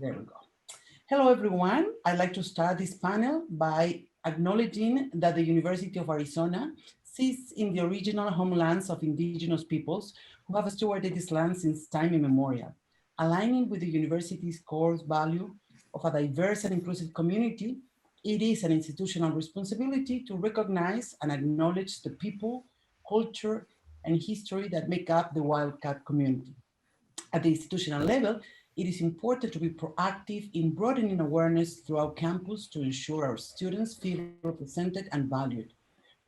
There we go. Hello, everyone. I'd like to start this panel by acknowledging that the University of Arizona sits in the original homelands of indigenous peoples who have stewarded this land since time immemorial. Aligning with the university's core value of a diverse and inclusive community, it is an institutional responsibility to recognize and acknowledge the people, culture, and history that make up the Wildcat community. At the institutional level, it is important to be proactive in broadening awareness throughout campus to ensure our students feel represented and valued.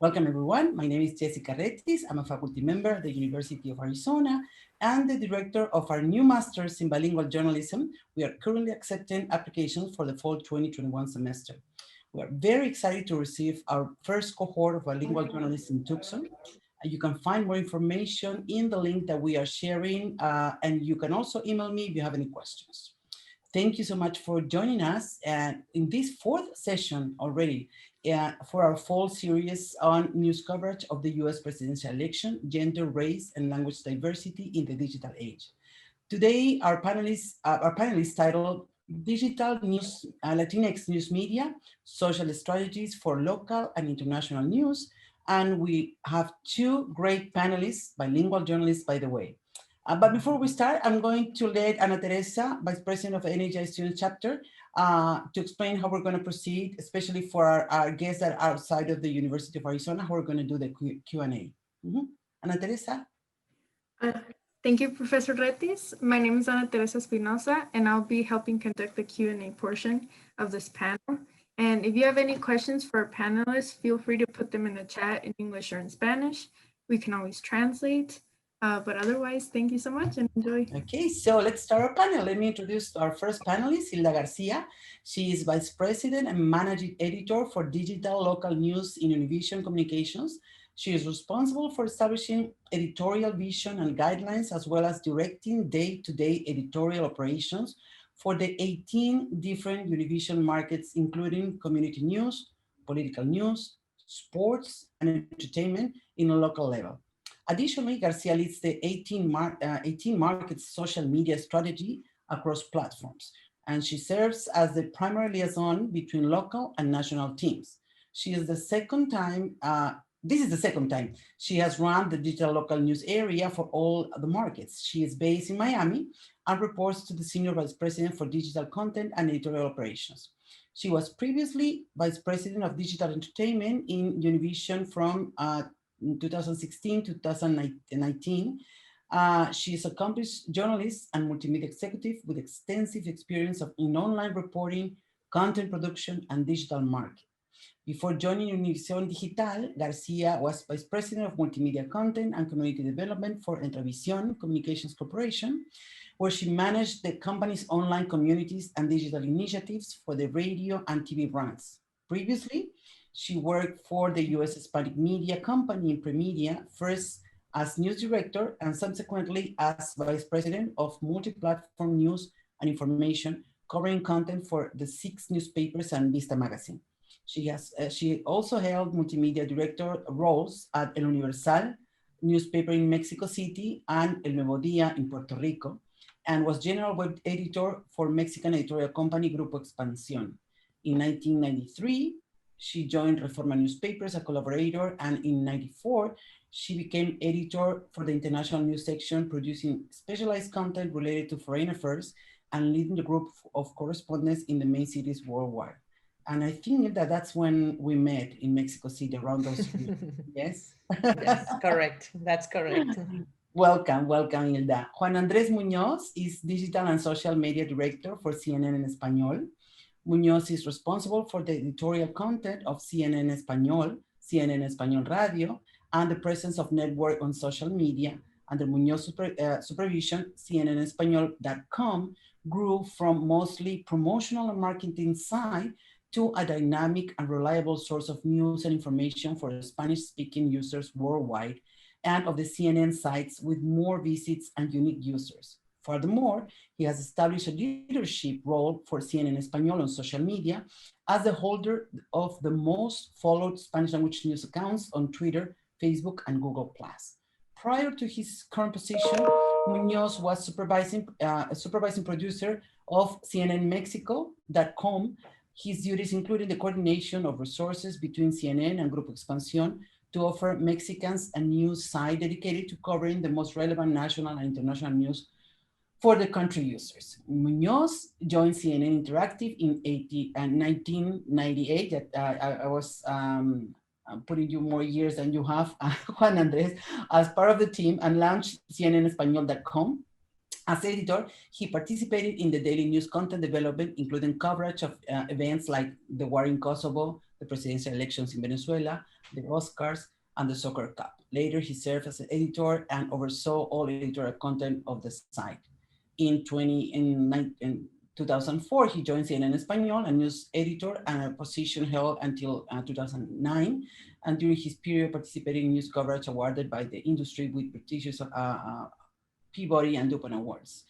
Welcome everyone, my name is Jessica Retis, I'm a faculty member at the University of Arizona and the director of our new Masters in Bilingual Journalism. We are currently accepting applications for the fall 2021 semester. We are very excited to receive our first cohort of bilingual journalists in Tucson. You can find more information in the link that we are sharing, and you can also email me if you have any questions. Thank you so much for joining us in this fourth session already for our fall series on news coverage of the US presidential election, gender, race, and language diversity in the digital age. Today, our panelist titled Digital News, Latinx News Media, Social Strategies for Local and International News. And we have two great panelists, bilingual journalists, by the way. But before we start, I'm going to let Ana Teresa, Vice President of NHI Student Chapter, to explain how we're going to proceed, especially for our guests that are outside of the University of Arizona, how we're going to do the Q&A. Ana Teresa? Uh, Thank you, Professor Retis. My name is Ana Teresa Espinosa, and I'll be helping conduct the Q&A portion of this panel. And if you have any questions for our panelists, feel free to put them in the chat in English or in Spanish. We can always translate. But otherwise, thank you so much and enjoy. Okay, so let's start our panel. Let me introduce our first panelist, Hilda Garcia. She is Vice President and Managing Editor for Digital Local News in Univision Communications. She is responsible for establishing editorial vision and guidelines, as well as directing day-to-day editorial operations for the 18 different Univision markets, including community news, political news, sports, and entertainment in a local level. Additionally, Garcia leads the 18 markets social media strategy across platforms, and she serves as the primary liaison between local and national teams. She is the second time, this is the second time she has run the digital local news area for all the markets. She is based in Miami and reports to the Senior Vice President for Digital Content and Editorial Operations. She was previously Vice President of Digital Entertainment in Univision from 2016 to 2019. She is an accomplished journalist and multimedia executive with extensive experience in online reporting, content production, and digital marketing. Before joining Univision Digital, Garcia was Vice President of Multimedia Content and Community Development for Entrevisión Communications Corporation, where she managed the company's online communities and digital initiatives for the radio and TV brands. Previously, she worked for the US Hispanic Media Company in Premedia, first as news director and subsequently as vice president of multi-platform news and information, covering content for the 6 newspapers and Vista magazine. She also held multimedia director roles at El Universal newspaper in Mexico City and El Nuevo Día in Puerto Rico, and was general web editor for Mexican editorial company Grupo Expansión. In 1993, she joined Reforma newspaper as a collaborator, and in 94, she became editor for the international news section, producing specialized content related to foreign affairs and leading the group of correspondents in the main cities worldwide. And I think that that's when we met in Mexico City around those years. Yes? Yes, correct. That's correct. Welcome, welcome, Hilda. Juan Andrés Munoz is Digital and Social Media Director for CNN en Español. Munoz is responsible for the editorial content of CNN Español, CNN Español Radio, and the presence of network on social media. Under Munoz supervision, CNNEspañol.com grew from mostly promotional and marketing side to a dynamic and reliable source of news and information for Spanish-speaking users worldwide, and of the CNN sites with more visits and unique users. Furthermore, he has established a leadership role for CNN Español on social media as the holder of the most followed Spanish language news accounts on Twitter, Facebook, and Google+. Prior to his current position, Munoz was supervising producer of CNNMexico.com. His duties included the coordination of resources between CNN and Grupo Expansión to offer Mexicans a news site dedicated to covering the most relevant national and international news for the country users. Munoz joined CNN Interactive in 1998. I was putting you more years than you have, Juan Andres, as part of the team and launched CNNEspañol.com. As editor, he participated in the daily news content development, including coverage of events like the war in Kosovo, the presidential elections in Venezuela, the Oscars, and the Soccer Cup. Later, he served as an editor and oversaw all editorial content of the site. In 2004, he joined CNN Español, a news editor, and a position held until 2009. And during his period, participated in news coverage awarded by the industry with prestigious Peabody and DuPont Awards,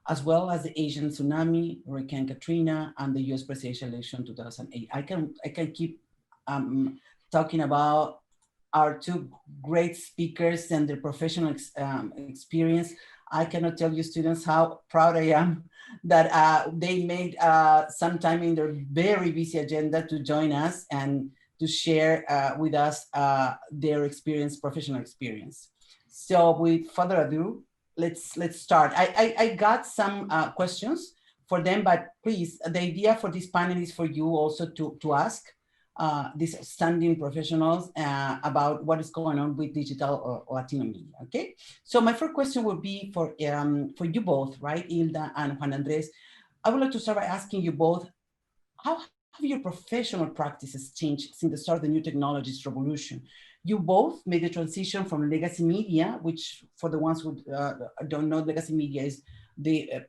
as well as the Asian tsunami, Hurricane Katrina, and the US presidential election 2008. I can keep talking about our two great speakers and their professional experience. I cannot tell you students how proud I am that they made some time in their very busy agenda to join us and to share with us their experience, professional experience. So with further ado, let's start. I got some questions for them, but please, the idea for this panel is for you also to ask these outstanding professionals about what is going on with digital Latino media, okay? So my first question would be for you both, right, Hilda and Juan Andres. I would like to start by asking you both, how have your professional practices changed since the start of the new technologies revolution? You both made the transition from legacy media, which for the ones who don't know, legacy media is the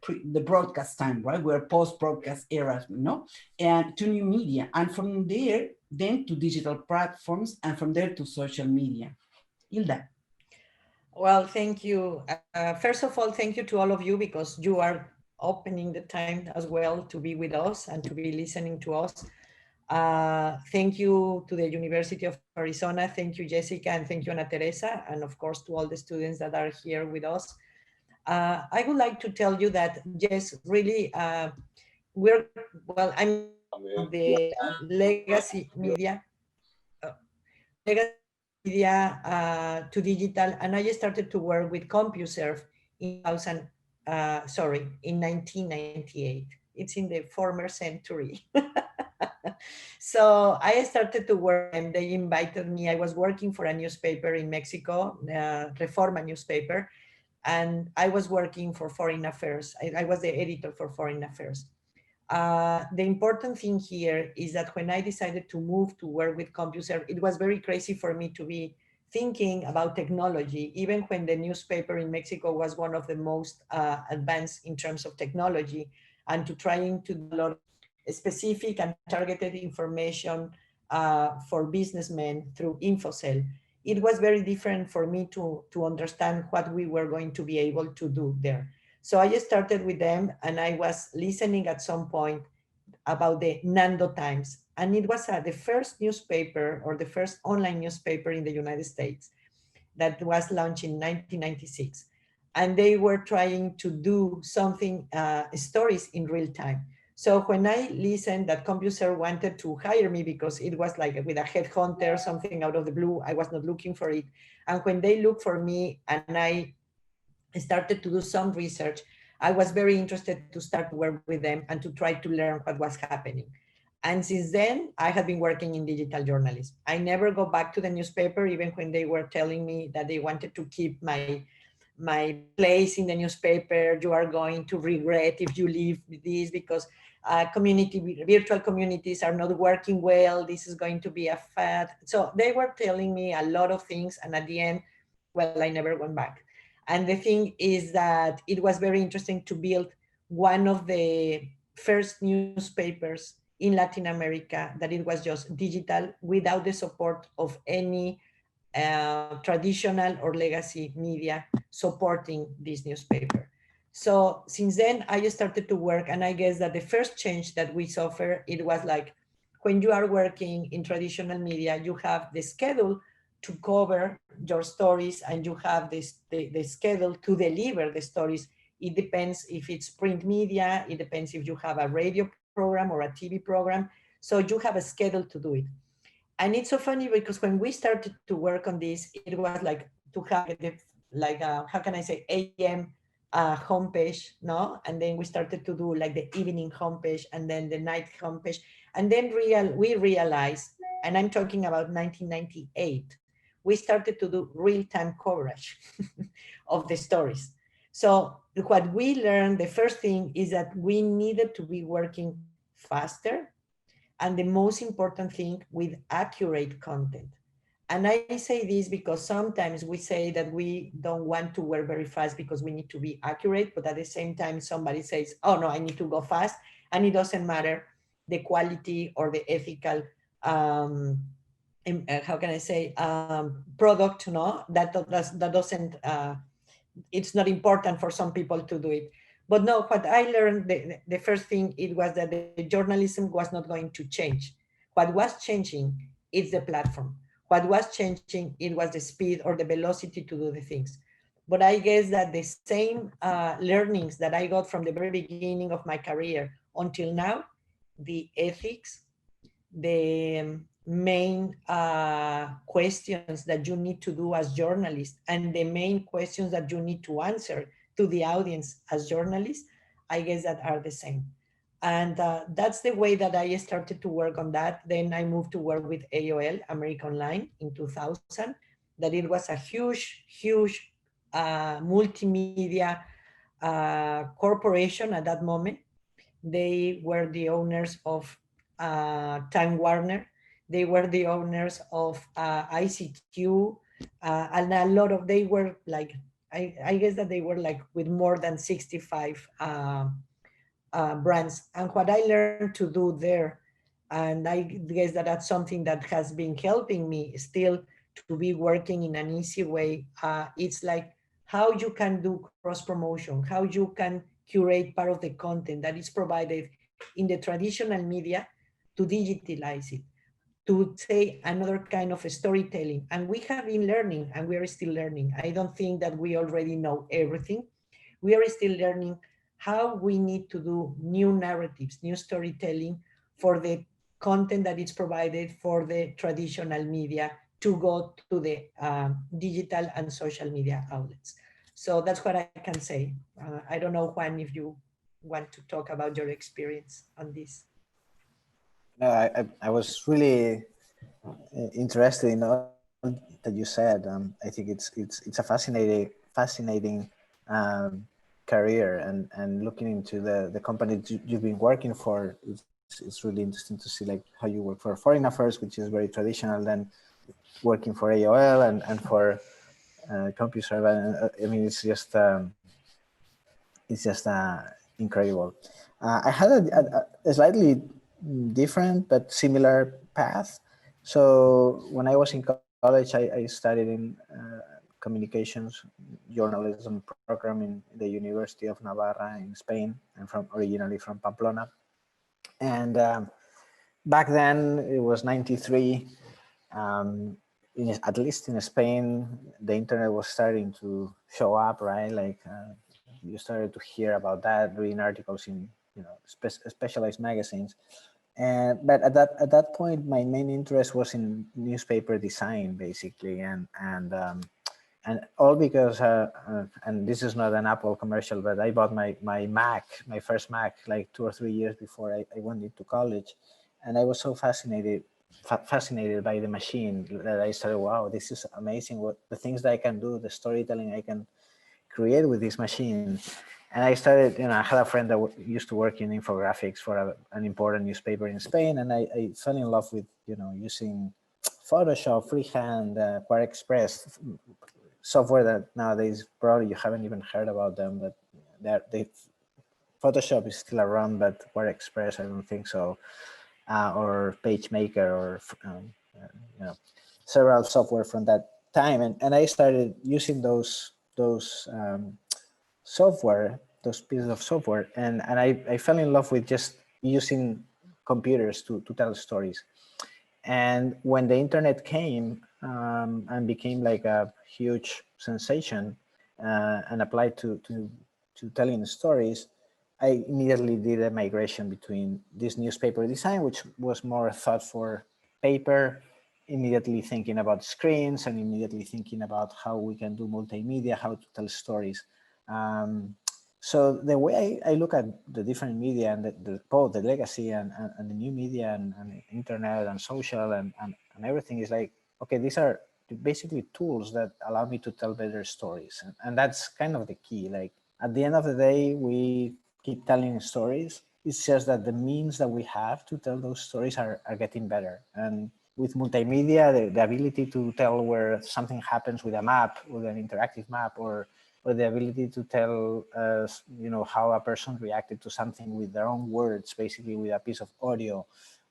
broadcast time, right? We're post-broadcast era, you know, and to new media. And from there, then to digital platforms, and from there to social media. Hilda. Well, thank you. First of all, thank you to all of you because you are opening the time as well to be with us and to be listening to us. Thank you to the University of Arizona. Thank you, Jessica, and thank you, Ana Teresa, and of course to all the students that are here with us. I would like to tell you that, yes, really, I'm the legacy media to digital, and I started to work with CompuServe in 1998. It's in the former century. So I started to work and they invited me. I was working for a newspaper in Mexico, Reforma newspaper, and I was working for Foreign Affairs. I was the editor for Foreign Affairs. The important thing here is that when I decided to move to work with CompuServe, it was very crazy for me to be thinking about technology, even when the newspaper in Mexico was one of the most advanced in terms of technology, and to trying to do a lot of specific and targeted information for businessmen through InfoCell. It was very different for me to understand what we were going to be able to do there. So I started with them and I was listening at some point about the Nando Times. And it was the first newspaper or the first online newspaper in the United States that was launched in 1996. And they were trying to do something, stories in real time. So when I listened that CompuServe wanted to hire me because it was like with a headhunter, something out of the blue, I was not looking for it. And when they looked for me and I started to do some research, I was very interested to start to work with them and to try to learn what was happening. And since then, I have been working in digital journalism. I never go back to the newspaper, even when they were telling me that they wanted to keep my place in the newspaper. You are going to regret if you leave this because virtual communities are not working well. This is going to be a fad. So they were telling me a lot of things. And at the end, well, I never went back. And the thing is that it was very interesting to build one of the first newspapers in Latin America that it was just digital without the support of any traditional or legacy media supporting this newspaper. So since then I started to work, and I guess that the first change that we suffer, it was like when you are working in traditional media, you have the schedule to cover your stories and you have the schedule to deliver the stories It depends if it's print media, it depends if you have a radio program or a TV program. So you have a schedule to do it. And it's so funny because when we started to work on this, it was like to have like how can I say, AM homepage, no? And then we started to do like the evening homepage and then the night homepage. And then we realized, and I'm talking about 1998, we started to do real-time coverage of the stories. So what we learned, the first thing is that we needed to be working faster, and the most important thing, with accurate content. And I say this because sometimes we say that we don't want to work very fast because we need to be accurate, but at the same time, somebody says, oh no, I need to go fast. And it doesn't matter the quality or the ethical, how can I say, product, no, that doesn't, it's not important for some people to do it. But no, what I learned, the first thing, it was that the journalism was not going to change. What was changing is the platform. What was changing, it was the speed or the velocity to do the things. But I guess that the same learnings that I got from the very beginning of my career until now, the ethics, the main questions that you need to do as journalists, and the main questions that you need to answer to the audience as journalists, I guess that are the same. And that's the way that I started to work on that. Then I moved to work with AOL, America Online, in 2000, that it was a huge multimedia corporation at that moment. They were the owners of Time Warner. They were the owners of ICQ, and a lot of, they were like, I guess that they were like with more than 65 brands. And what I learned to do there, and I guess that that's something that has been helping me still to be working in an easy way. It's like how you can do cross promotion, how you can curate part of the content that is provided in the traditional media to digitalize it, to say another kind of storytelling. And we have been learning, and we are still learning. I don't think that we already know everything. We are still learning how we need to do new narratives, new storytelling for the content that is provided for the traditional media to go to the digital and social media outlets. So that's what I can say. I don't know, Juan, if you want to talk about your experience on this. No, I was really interested in all that you said. I think it's a fascinating career, and looking into the company you've been working for, it's really interesting to see like how you work for Foreign Affairs, which is very traditional, then working for AOL and for CompuServe. I mean, it's just incredible. I had a slightly different but similar path. So when I was in college, I studied in communications journalism program in the University of Navarra in Spain. I'm originally from Pamplona. And back then it was 93. At least in Spain, the internet was starting to show up, right? Like you started to hear about that, reading articles in specialized magazines. But at that point, my main interest was in newspaper design, basically, and all because and this is not an Apple commercial, but I bought my Mac, my first Mac, like 2 or 3 years before I went into college, and I was so fascinated by the machine that I started, wow, this is amazing! What the things that I can do, the storytelling I can create with this machine. And I started, I had a friend that used to work in infographics for an important newspaper in Spain, and I fell in love with, using Photoshop, freehand, QuarkXpress, software that nowadays probably you haven't even heard about them, but Photoshop is still around, but QuarkXpress, I don't think so, or PageMaker, or several software from that time, and I started using those software, those pieces of software, and I fell in love with just using computers to tell stories. And when the internet came and became like a huge sensation and applied to to telling stories, I immediately did a migration between this newspaper design, which was more thought for paper, immediately thinking about screens and immediately thinking about how we can do multimedia, how to tell stories. So the way I look at the different media and both the legacy and the new media and internet and social and everything is like, okay, these are basically tools that allow me to tell better stories. And that's kind of the key. Like at the end of the day, we keep telling stories. It's just that the means that we have to tell those stories are getting better. And with multimedia, the ability to tell where something happens with a map, with an interactive map, or the ability to tell us, how a person reacted to something with their own words, basically with a piece of audio,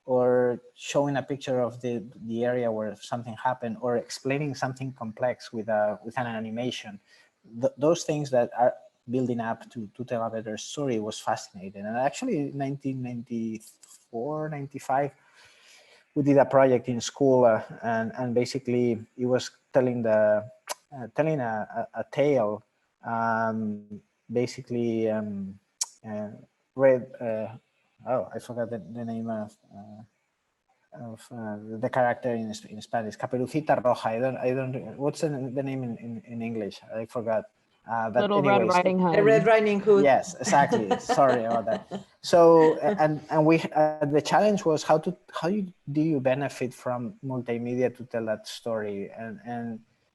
or showing a picture of the area where something happened, or explaining something complex with an animation. Those things that are building up to tell a better story was fascinating. And actually, in 1994, 95, we did a project in school, and basically it was telling telling a tale, basically read. Oh, I forgot the name of the character in Spanish, Caperucita Roja. I don't. What's the name in English? I forgot. But Little anyways, Red Riding Hood. The Red Riding Hood. yes, exactly. Sorry about that. So and we the challenge was how do you benefit from multimedia to tell that story,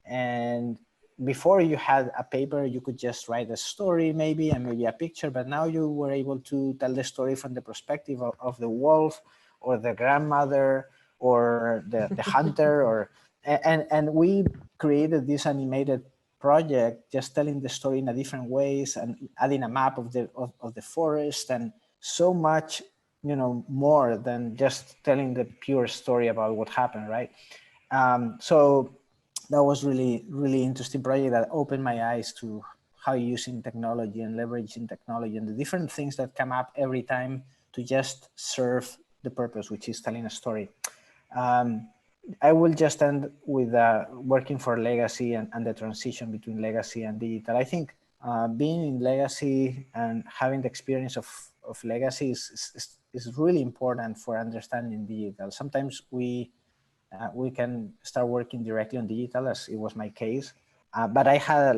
and before you had a paper, you could just write a story maybe and maybe a picture, but now you were able to tell the story from the perspective of the wolf or the grandmother or the hunter, or and we created this animated project just telling the story in a different ways and adding a map of the forest and so much more than just telling the pure story about what happened, right? So that was really interesting project that opened my eyes to how using technology and leveraging technology and the different things that come up every time to just serve the purpose, which is telling a story. I will just end with working for legacy and the transition between legacy and digital. I think being in legacy and having the experience of legacy is really important for understanding digital. Sometimes we can start working directly on digital, as it was my case. But I had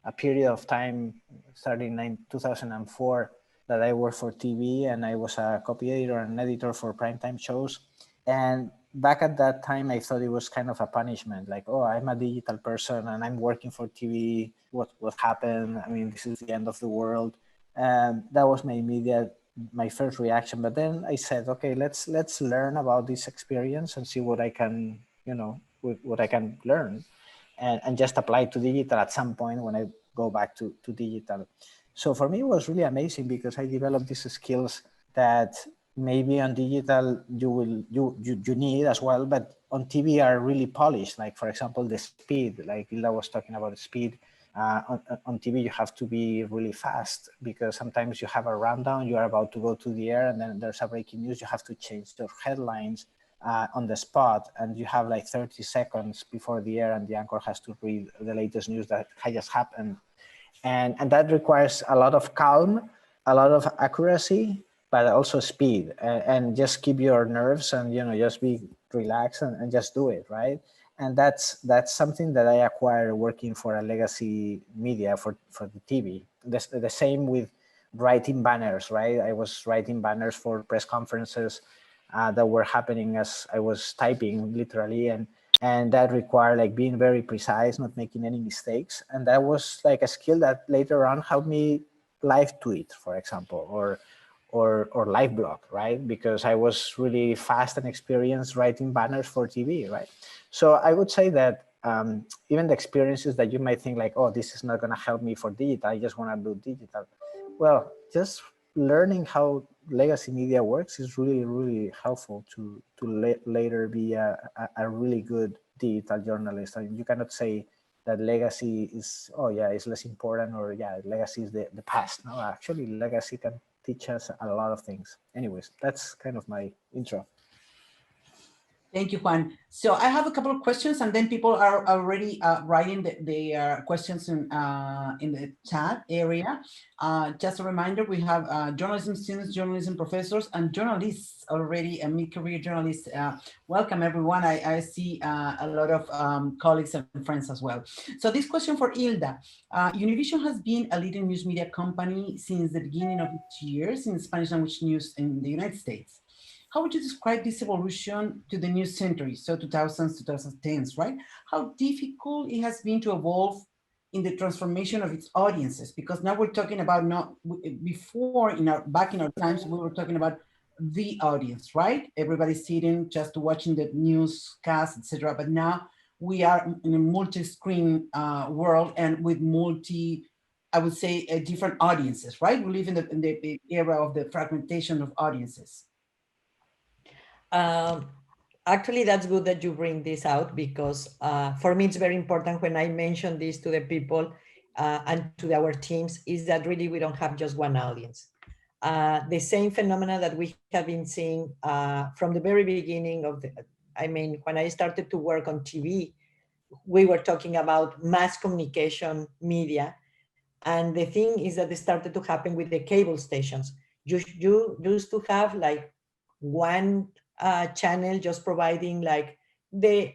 a period of time starting in 2004 that I worked for TV, and I was a copy editor and editor for primetime shows. And back at that time, I thought it was kind of a punishment, like, oh, I'm a digital person and I'm working for TV. What happened? I mean, this is the end of the world. And that was my first reaction. But then I said, okay, let's learn about this experience and see what I can, what I can learn, and just apply to digital at some point when I go back to digital. So for me, it was really amazing because I developed these skills that maybe on digital you need as well, but on TV are really polished. Like, for example, the speed, like Hilda was talking about the speed. On TV, you have to be really fast because sometimes you have a rundown, you are about to go to the air, and then there's a breaking news. You have to change your headlines on the spot, and you have like 30 seconds before the air, and the anchor has to read the latest news that has just happened. And that requires a lot of calm, a lot of accuracy, but also speed, and just keep your nerves and, just be relaxed and just do it, right? And that's something that I acquired working for a legacy media for the TV. The same with writing banners, right? I was writing banners for press conferences that were happening as I was typing, literally, and that required like being very precise, not making any mistakes. And that was like a skill that later on helped me live tweet, for example, or live blog, right? Because I was really fast and experienced writing banners for TV, right? So I would say that even the experiences that you might think like, oh, this is not going to help me for digital, I just want to do digital. Well, just learning how legacy media works is really helpful to later be a really good digital journalist. I mean, you cannot say that legacy is, oh yeah, it's less important, or yeah, legacy is the past. No, actually, legacy can teach us a lot of things. Anyways, that's kind of my intro. Thank you, Juan. So I have a couple of questions, and then people are already writing the questions in the chat area. Just a reminder, we have journalism students, journalism professors, and journalists already, and mid-career journalists. Welcome, everyone. I see a lot of colleagues and friends as well. So this question for Hilda. Univision has been a leading news media company since the beginning of its years in Spanish language news in the United States. How would you describe this evolution to the new century, so 2000s, 2010s, right? How difficult it has been to evolve in the transformation of its audiences? Because now we're talking about not before in our back in our times we were talking about the audience, right? Everybody's sitting just watching the newscast, etc. But now we are in a multi-screen world and with I would say, different audiences, right? We live in the era of the fragmentation of audiences. Um, Actually, that's good that you bring this out, because for me, it's very important when I mention this to the people and to our teams, is that really we don't have just one audience. The same phenomena that we have been seeing from the very beginning of I mean, when I started to work on TV, we were talking about mass communication media. And the thing is that it started to happen with the cable stations. You used to have like one channel just providing like the,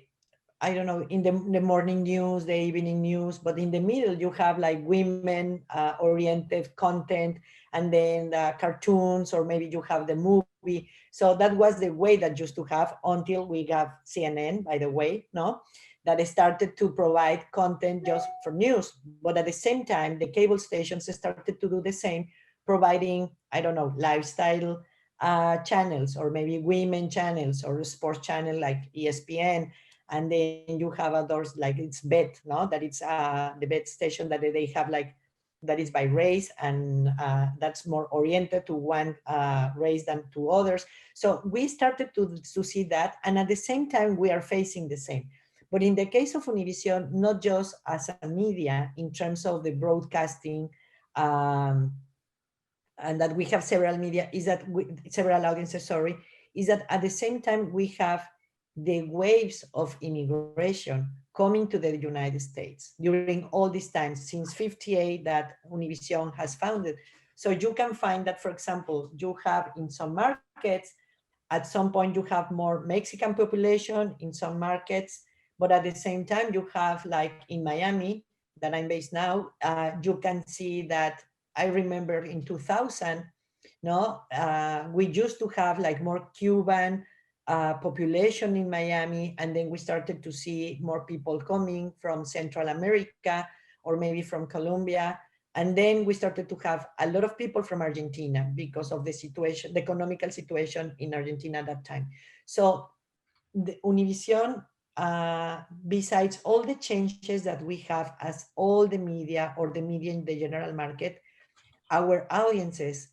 I don't know, in the morning news, the evening news, but in the middle you have like women oriented content, and then cartoons, or maybe you have the movie. So that was the way that used to have until we got CNN, by the way, no? That started to provide content just for news. But at the same time, the cable stations started to do the same, providing, I don't know, lifestyle channels, or maybe women channels, or a sports channel like ESPN. And then you have others like it's Bet, no? That it's the Bet station that they have like, that is by race, and that's more oriented to one race than to others. So we started to see that, and at the same time we are facing the same. But in the case of Univision, not just as a media in terms of the broadcasting, um, and that we have several media, is that several audiences, sorry, is that at the same time we have the waves of immigration coming to the United States during all these times, since 58 that Univision has founded. So you can find that, for example, you have in some markets, at some point you have more Mexican population in some markets, but at the same time you have, like in Miami, that I'm based now, you can see that, I remember in 2000, no, we used to have like more Cuban population in Miami, and then we started to see more people coming from Central America, or maybe from Colombia. And then we started to have a lot of people from Argentina because of the situation, the economical situation in Argentina at that time. So the Univision, besides all the changes that we have as all the media, or the media in the general market, our audiences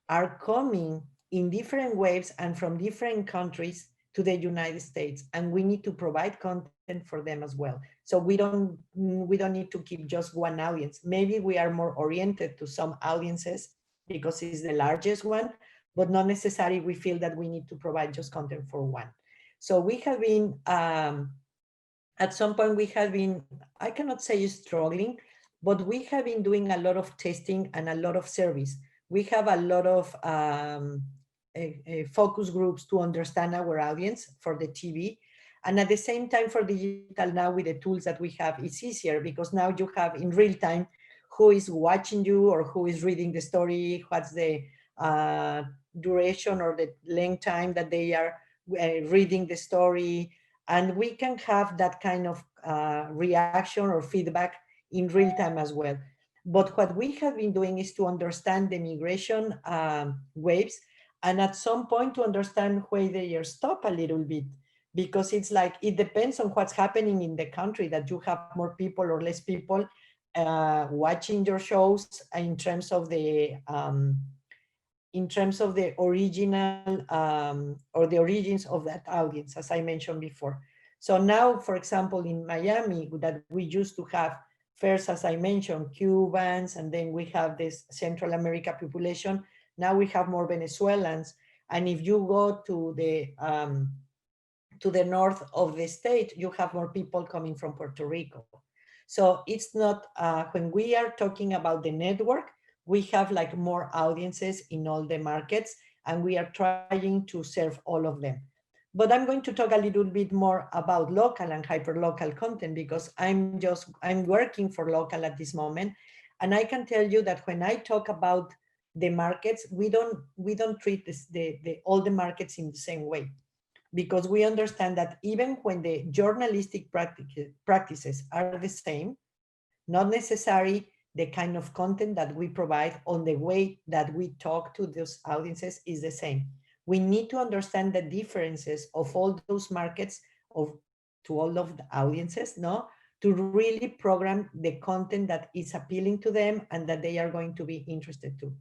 are coming in different waves and from different countries to the United States, and we need to provide content for them as well. So we don't need to keep just one audience. Maybe we are more oriented to some audiences because it's the largest one, but not necessarily we feel that we need to provide just content for one. So we have been, at some point we have been, I cannot say struggling, but we have been doing a lot of testing and a lot of service. We have a lot of focus groups to understand our audience for the TV. And at the same time for digital, now with the tools that we have, it's easier because now you have in real time who is watching you or who is reading the story, what's the duration or the length time that they are reading the story. And we can have that kind of reaction or feedback in real time as well. But what we have been doing is to understand the migration waves, and at some point to understand where they are stop a little bit, because it's like, it depends on what's happening in the country, that you have more people or less people watching your shows in terms of the original or the origins of that audience, as I mentioned before. So now, for example, in Miami, that we used to have first, as I mentioned, Cubans, and then we have this Central America population. Now we have more Venezuelans. And if you go to to the north of the state, you have more people coming from Puerto Rico. So it's not, when we are talking about the network, we have like more audiences in all the markets, and we are trying to serve all of them. But I'm going to talk a little bit more about local and hyperlocal content, because I'm working for local at this moment. And I can tell you that when I talk about the markets, we don't treat all the markets in the same way, because we understand that even when the journalistic practices are the same, not necessarily the kind of content that we provide on the way that we talk to those audiences is the same. We need to understand the differences of all those markets, of to all of the audiences, no, to really program the content that is appealing to them and that they are going to be interested to.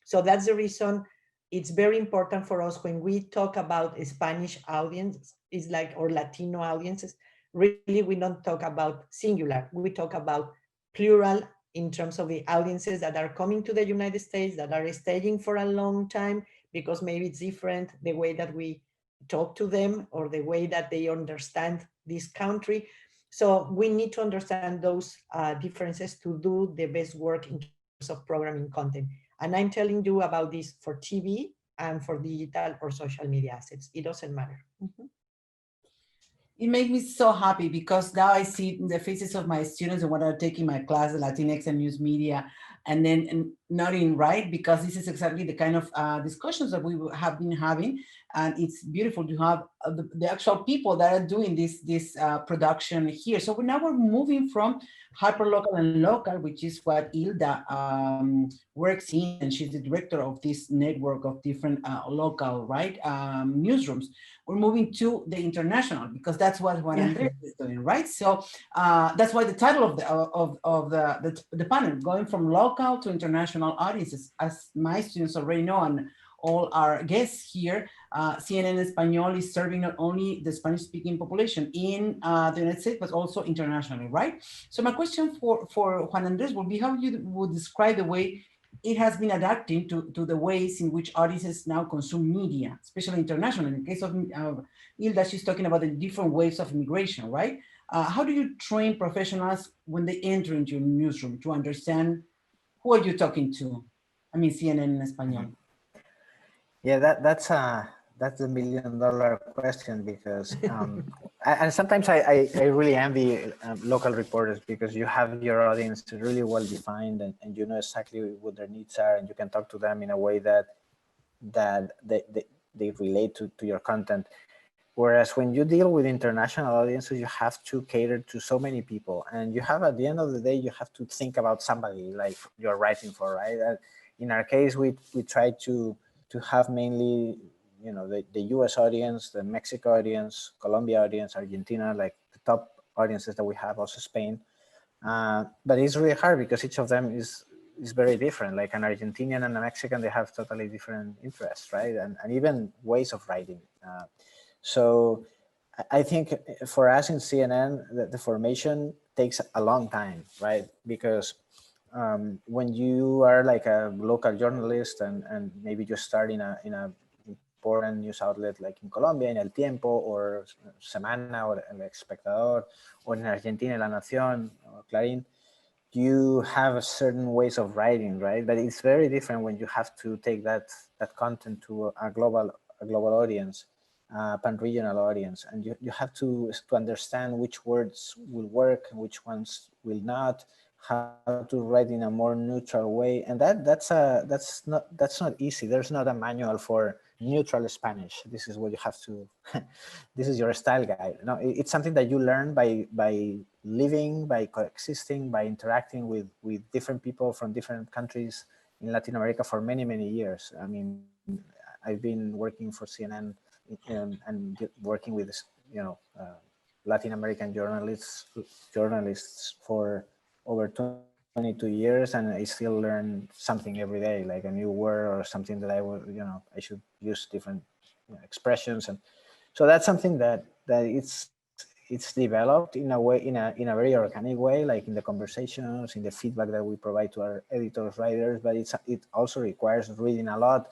So that's the reason it's very important for us when we talk about a Spanish audience, is like, or Latino audiences, really we don't talk about singular, we talk about plural in terms of the audiences that are coming to the United States, that are staying for a long time, because maybe it's different the way that we talk to them or the way that they understand this country. So we need to understand those differences to do the best work in terms of programming content. And I'm telling you about this for TV and for digital or social media assets. It doesn't matter. Mm-hmm. It makes me so happy because now I see the faces of my students and when I'm taking my class, the Latinx and news media, and then nodding right, because this is exactly the kind of discussions that we have been having. And it's beautiful to have the actual people that are doing this production here. So now we're moving from hyperlocal and local, which is what Hilda works in, and she's the director of this network of different local, right, newsrooms. We're moving to the international because that's what Juan Andres is doing, right? So that's why the title of the panel, going from local to international audiences. As my students already know, and all our guests here, CNN Espanol is serving not only the Spanish-speaking population in the United States, but also internationally, right? So my question for Juan Andres will be how you would describe the way it has been adapting to the ways in which audiences now consume media, especially international. In the case of Hilda, she's talking about the different waves of immigration, right? How do you train professionals when they enter into your newsroom to understand who are you talking to? I mean, CNN in Espanol. Yeah, that's the $1,000,000 question, because and sometimes I really envy local reporters, because you have your audience really well defined, and you know exactly what their needs are, and you can talk to them in a way that they relate to your content. Whereas when you deal with international audiences, you have to cater to so many people, and you have, at the end of the day, you have to think about somebody like you're writing for, right? In our case, we try to have mainly, you know, the US audience, the Mexico audience, Colombia audience, Argentina, like the top audiences that we have, also Spain. But it's really hard because each of them is very different. Like an Argentinian and a Mexican, they have totally different interests, right? And even ways of writing. So I think for us in CNN, the formation takes a long time, right? Because when you are like a local journalist and maybe you start in a important news outlet like in Colombia, in El Tiempo, or Semana, or El Espectador, or in Argentina, La Nación, or Clarín, you have certain ways of writing, right? But it's very different when you have to take that content to a global audience, pan-regional audience, and you have to understand which words will work and which ones will not, how to write in a more neutral way, and that's not easy. There's not a manual for neutral Spanish. This is what you have to. This is your style guide. No, it's something that you learn by living, by coexisting, by interacting with different people from different countries in Latin America for many years. I mean, I've been working for CNN and working with, you know, Latin American journalists for over 22 years, and I still learn something every day, like a new word or something that I should use different expressions. And so that's something that it's developed in a way, in a very organic way, like in the conversations, in the feedback that we provide to our editors, writers, but it also requires reading a lot.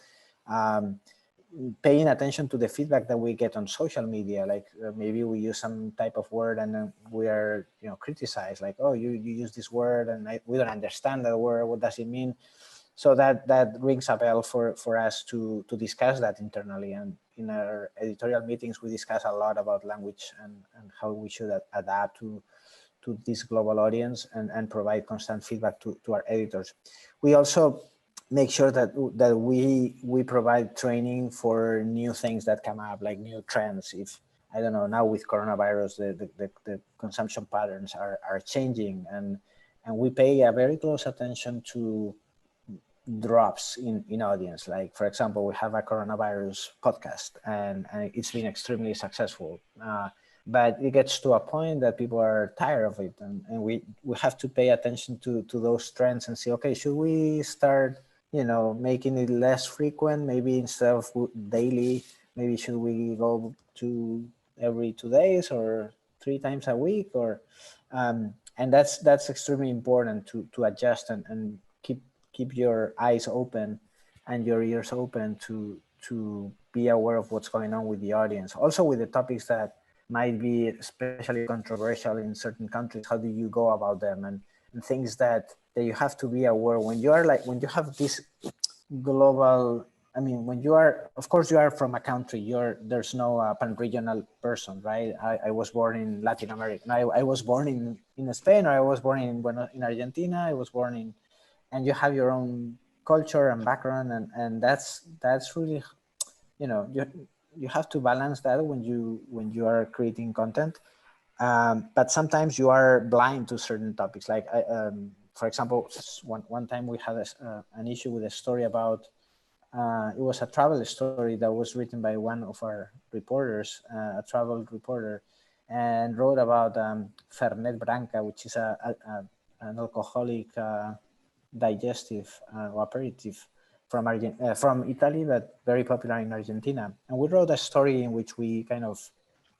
paying attention to the feedback that we get on social media. Like maybe we use some type of word and then we are, criticized, like, oh, you use this word and we don't understand that word. What does it mean? So that rings a bell for us to discuss that internally. And in our editorial meetings, we discuss a lot about language and how we should adapt to this global audience and provide constant feedback to our editors. We also make sure that we provide training for new things that come up, like new trends. If, I don't know, now with coronavirus, the consumption patterns are changing, and we pay a very close attention to drops in audience. Like, for example, we have a coronavirus podcast and it's been extremely successful. But it gets to a point that people are tired of it, and we have to pay attention to those trends and say, okay, should we start, making it less frequent? Maybe instead of daily, maybe should we go to every 2 days or 3 times a week? Or and that's extremely important to adjust and keep your eyes open and your ears open to be aware of what's going on with the audience. Also with the topics that might be especially controversial in certain countries, how do you go about them, and things that you have to be aware when you have this global, I mean, when you are, of course you are from a country, there's no pan-regional person, right? I was born in Latin America. I was born in Spain, or I was born in Argentina, I was born in, and you have your own culture and background, and that's really, you have to balance that when you are creating content. But sometimes you are blind to certain topics. Like, for example, one time we had an issue with a story about, it was a travel story that was written by one of our reporters, a travel reporter, and wrote about Fernet Branca, which is an alcoholic digestive or aperitif from Italy, but very popular in Argentina. And we wrote a story in which we kind of,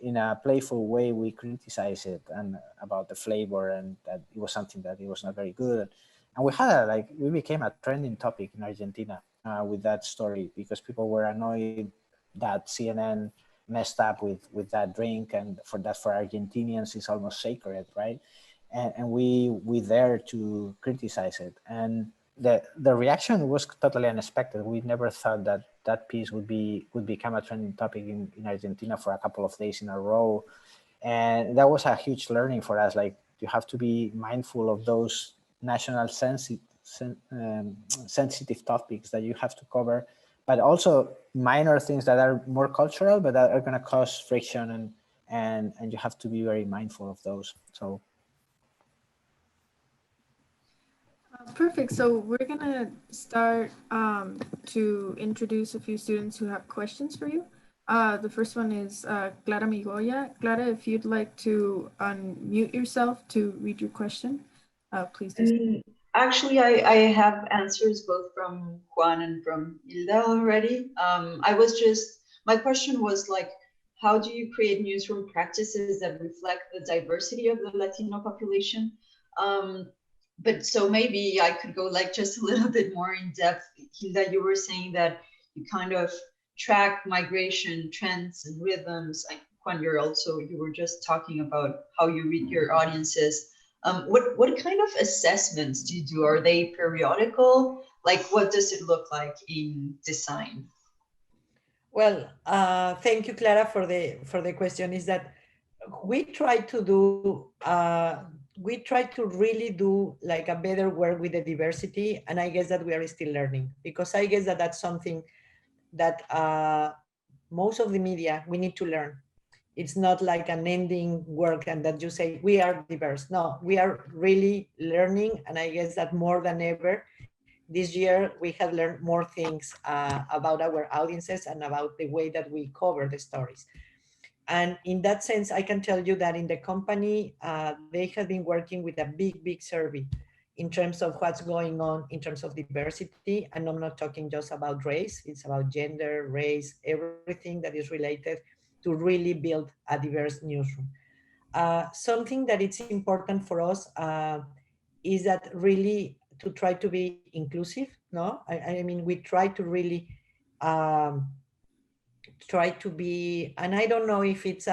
in a playful way, we criticize it and about the flavor, and that it was something that it was not very good. And we became a trending topic in Argentina with that story, because people were annoyed that CNN messed up with that drink, and for Argentinians it's almost sacred, right? And we dare to criticize it, and the reaction was totally unexpected. We never thought that piece would become a trending topic in Argentina for a couple of days in a row, and that was a huge learning for us. Like, you have to be mindful of those national sensitive topics that you have to cover, but also minor things that are more cultural but that are going to cause friction, and you have to be very mindful of those. So Perfect. So we're gonna start to introduce a few students who have questions for you. The first one is Clara Migoya. Clara, if you'd like to unmute yourself to read your question, please do. Actually, I have answers both from Juan and from Hilda already. My question was like, how do you create newsroom practices that reflect the diversity of the Latino population? But so maybe I could go like just a little bit more in depth. Hilda, you were saying that you kind of track migration trends and rhythms. Juan, you were just talking about how you read your audiences. What kind of assessments do you do? Are they periodical? Like, what does it look like in design? Well, thank you, Clara, for the question. Is that we try to really do like a better work with the diversity, and I guess that we are still learning, because I guess that that's something that most of the media we need to learn. It's not like an ending work and that you say we are diverse. No, we are really learning, and I guess that more than ever this year we have learned more things about our audiences and about the way that we cover the stories. And in that sense, I can tell you that in the company, they have been working with a big survey in terms of what's going on in terms of diversity. And I'm not talking just about race, it's about gender, race, everything that is related to really build a diverse newsroom. Something that it's important for us is that really to try to be inclusive, no? I mean, we try to really try to be, and I don't know if it's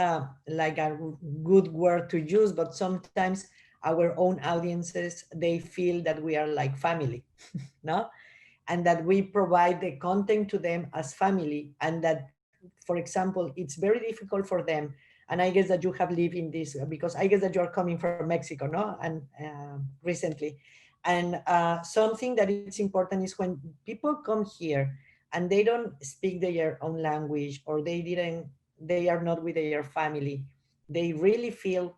like a good word to use, but sometimes our own audiences, they feel that we are like family, no? And that we provide the content to them as family, and that, for example, it's very difficult for them. And I guess that you have lived in this, because I guess that you are coming from Mexico, no? And recently. And something that is important is when people come here and they don't speak their own language, or they are not with their family, they really feel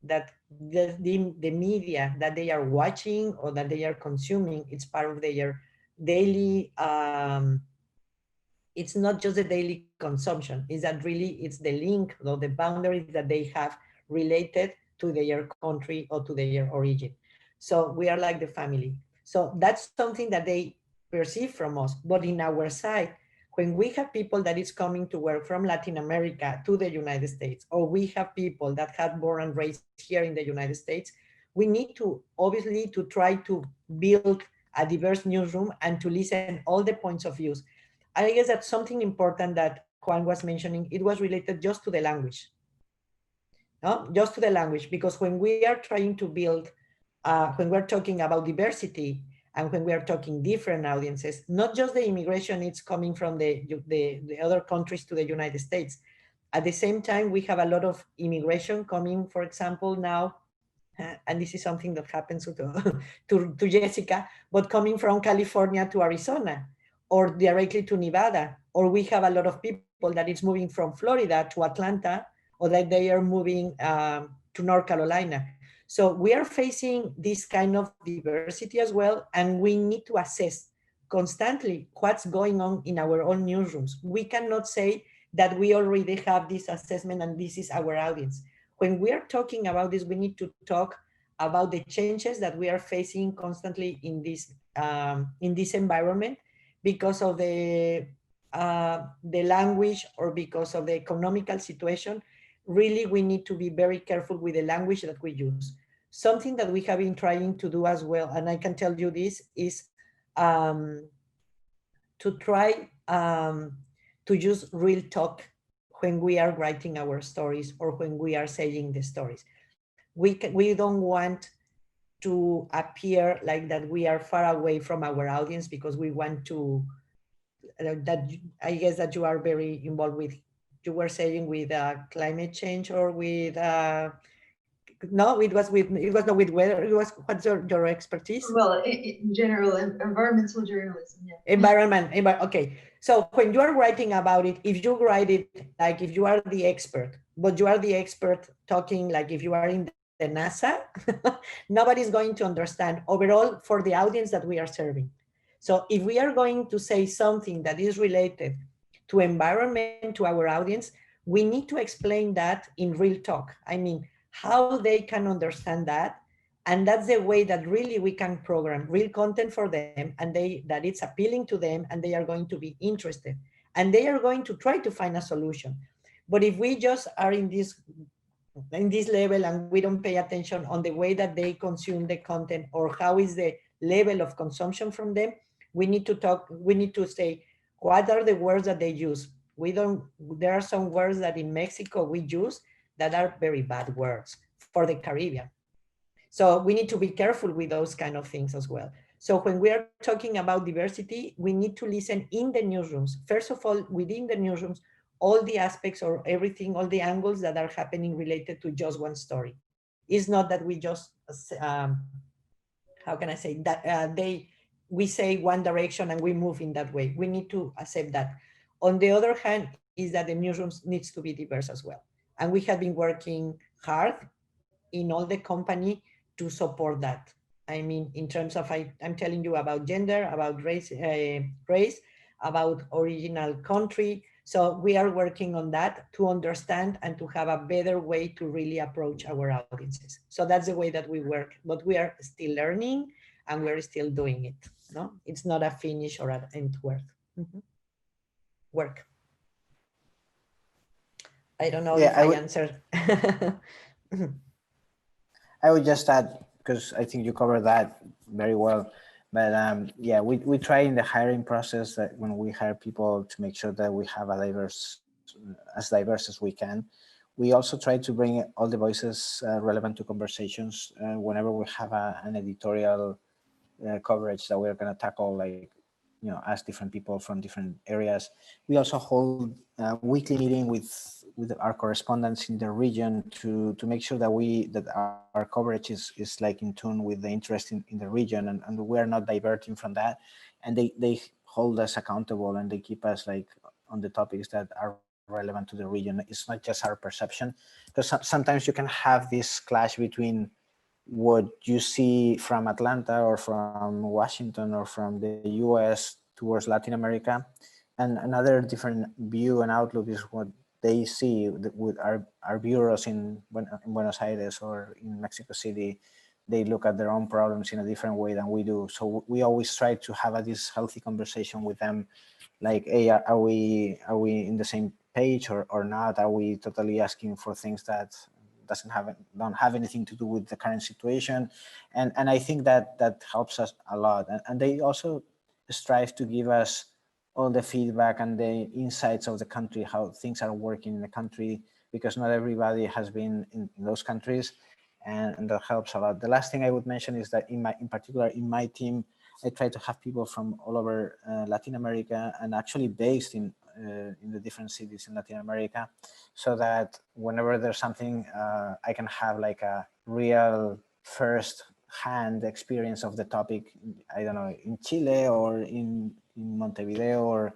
that the media that they are watching or that they are consuming, it's part of their daily, it's not just the daily consumption, is that really it's the link or the boundaries that they have related to their country or to their origin. So we are like the family. So that's something that they perceive from us. But in our side, when we have people that is coming to work from Latin America to the United States, or we have people that have born and raised here in the United States, we need to obviously to try to build a diverse newsroom and to listen all the points of views. I guess that's something important that Juan was mentioning. It was related just to the language, no? Just to the language, because when we are trying to build, when we're talking about diversity, and when we are talking different audiences, not just the immigration, it's coming from the other countries to the United States. At the same time, we have a lot of immigration coming, for example, now, and this is something that happens to Jessica, but coming from California to Arizona, or directly to Nevada, or we have a lot of people that is moving from Florida to Atlanta, or that they are moving to North Carolina. So we are facing this kind of diversity as well, and we need to assess constantly what's going on in our own newsrooms. We cannot say that we already have this assessment and this is our audience. When we are talking about this, we need to talk about the changes that we are facing constantly in this environment, because of the language, or because of the economical situation. Really, we need to be very careful with the language that we use. Something that we have been trying to do as well, and I can tell you this, is to try to use real talk when we are writing our stories, or when we are saying the stories. We don't want to appear like that we are far away from our audience, because we want to, that I guess that you are very involved with, you were saying with climate change, or with, no, it was not with weather, it was, what's your expertise? Well, in general, environmental journalism, yeah. Environment, okay. So when you are writing about it, if you write it like if you are the expert, but you are the expert talking like if you are in the NASA, nobody's going to understand overall for the audience that we are serving. So if we are going to say something that is related to environment to our audience, we need to explain that in real talk. I mean, how they can understand that. And that's the way that really we can program real content for them, and that it's appealing to them, and they are going to be interested, and they are going to try to find a solution. But if we just are in this level and we don't pay attention on the way that they consume the content, or how is the level of consumption from them, we need to say, what are the words that they use? There are some words that in Mexico we use that are very bad words for the Caribbean. So we need to be careful with those kind of things as well. So when we are talking about diversity, we need to listen in the newsrooms. First of all, within the newsrooms, all the aspects or everything, all the angles that are happening related to just one story. It's not that we just, how can I say, that we say one direction and we move in that way. We need to accept that. On the other hand, is that the newsrooms needs to be diverse as well. And we have been working hard in all the company to support that. I mean, in terms of, I'm telling you about gender, about race, about original country. So we are working on that to understand and to have a better way to really approach our audiences. So that's the way that we work, but we are still learning and we're still doing it. No, it's not a finish or an end work. Work. I don't know if I answered. I would just add, because I think you covered that very well. But yeah, we try in the hiring process that when we hire people to make sure that we have a diverse as we can. We also try to bring all the voices relevant to conversations whenever we have an editorial coverage that we're going to tackle, like, ask different people from different areas. We also hold a weekly meeting with our correspondents in the region to make sure that our coverage is like in tune with the interest in the region, and we are not diverting from that, and they hold us accountable, and they keep us like on the topics that are relevant to the region. It's not just our perception, because sometimes you can have this clash between what you see from Atlanta or from Washington or from the US towards Latin America. And another different view and outlook is what they see with our bureaus in Buenos Aires or in Mexico City. They look at their own problems in a different way than we do. So we always try to have this healthy conversation with them, like, hey, are we in the same page or not? Are we totally asking for things that don't have anything to do with the current situation? And I think that helps us a lot. And they also strive to give us all the feedback and the insights of the country, how things are working in the country, because not everybody has been in those countries, and that helps a lot. The last thing I would mention is that in particular in my team, I try to have people from all over Latin America, and actually based in the different cities in Latin America, so that whenever there's something, I can have like a real first-hand experience of the topic. I don't know, in Chile or in Montevideo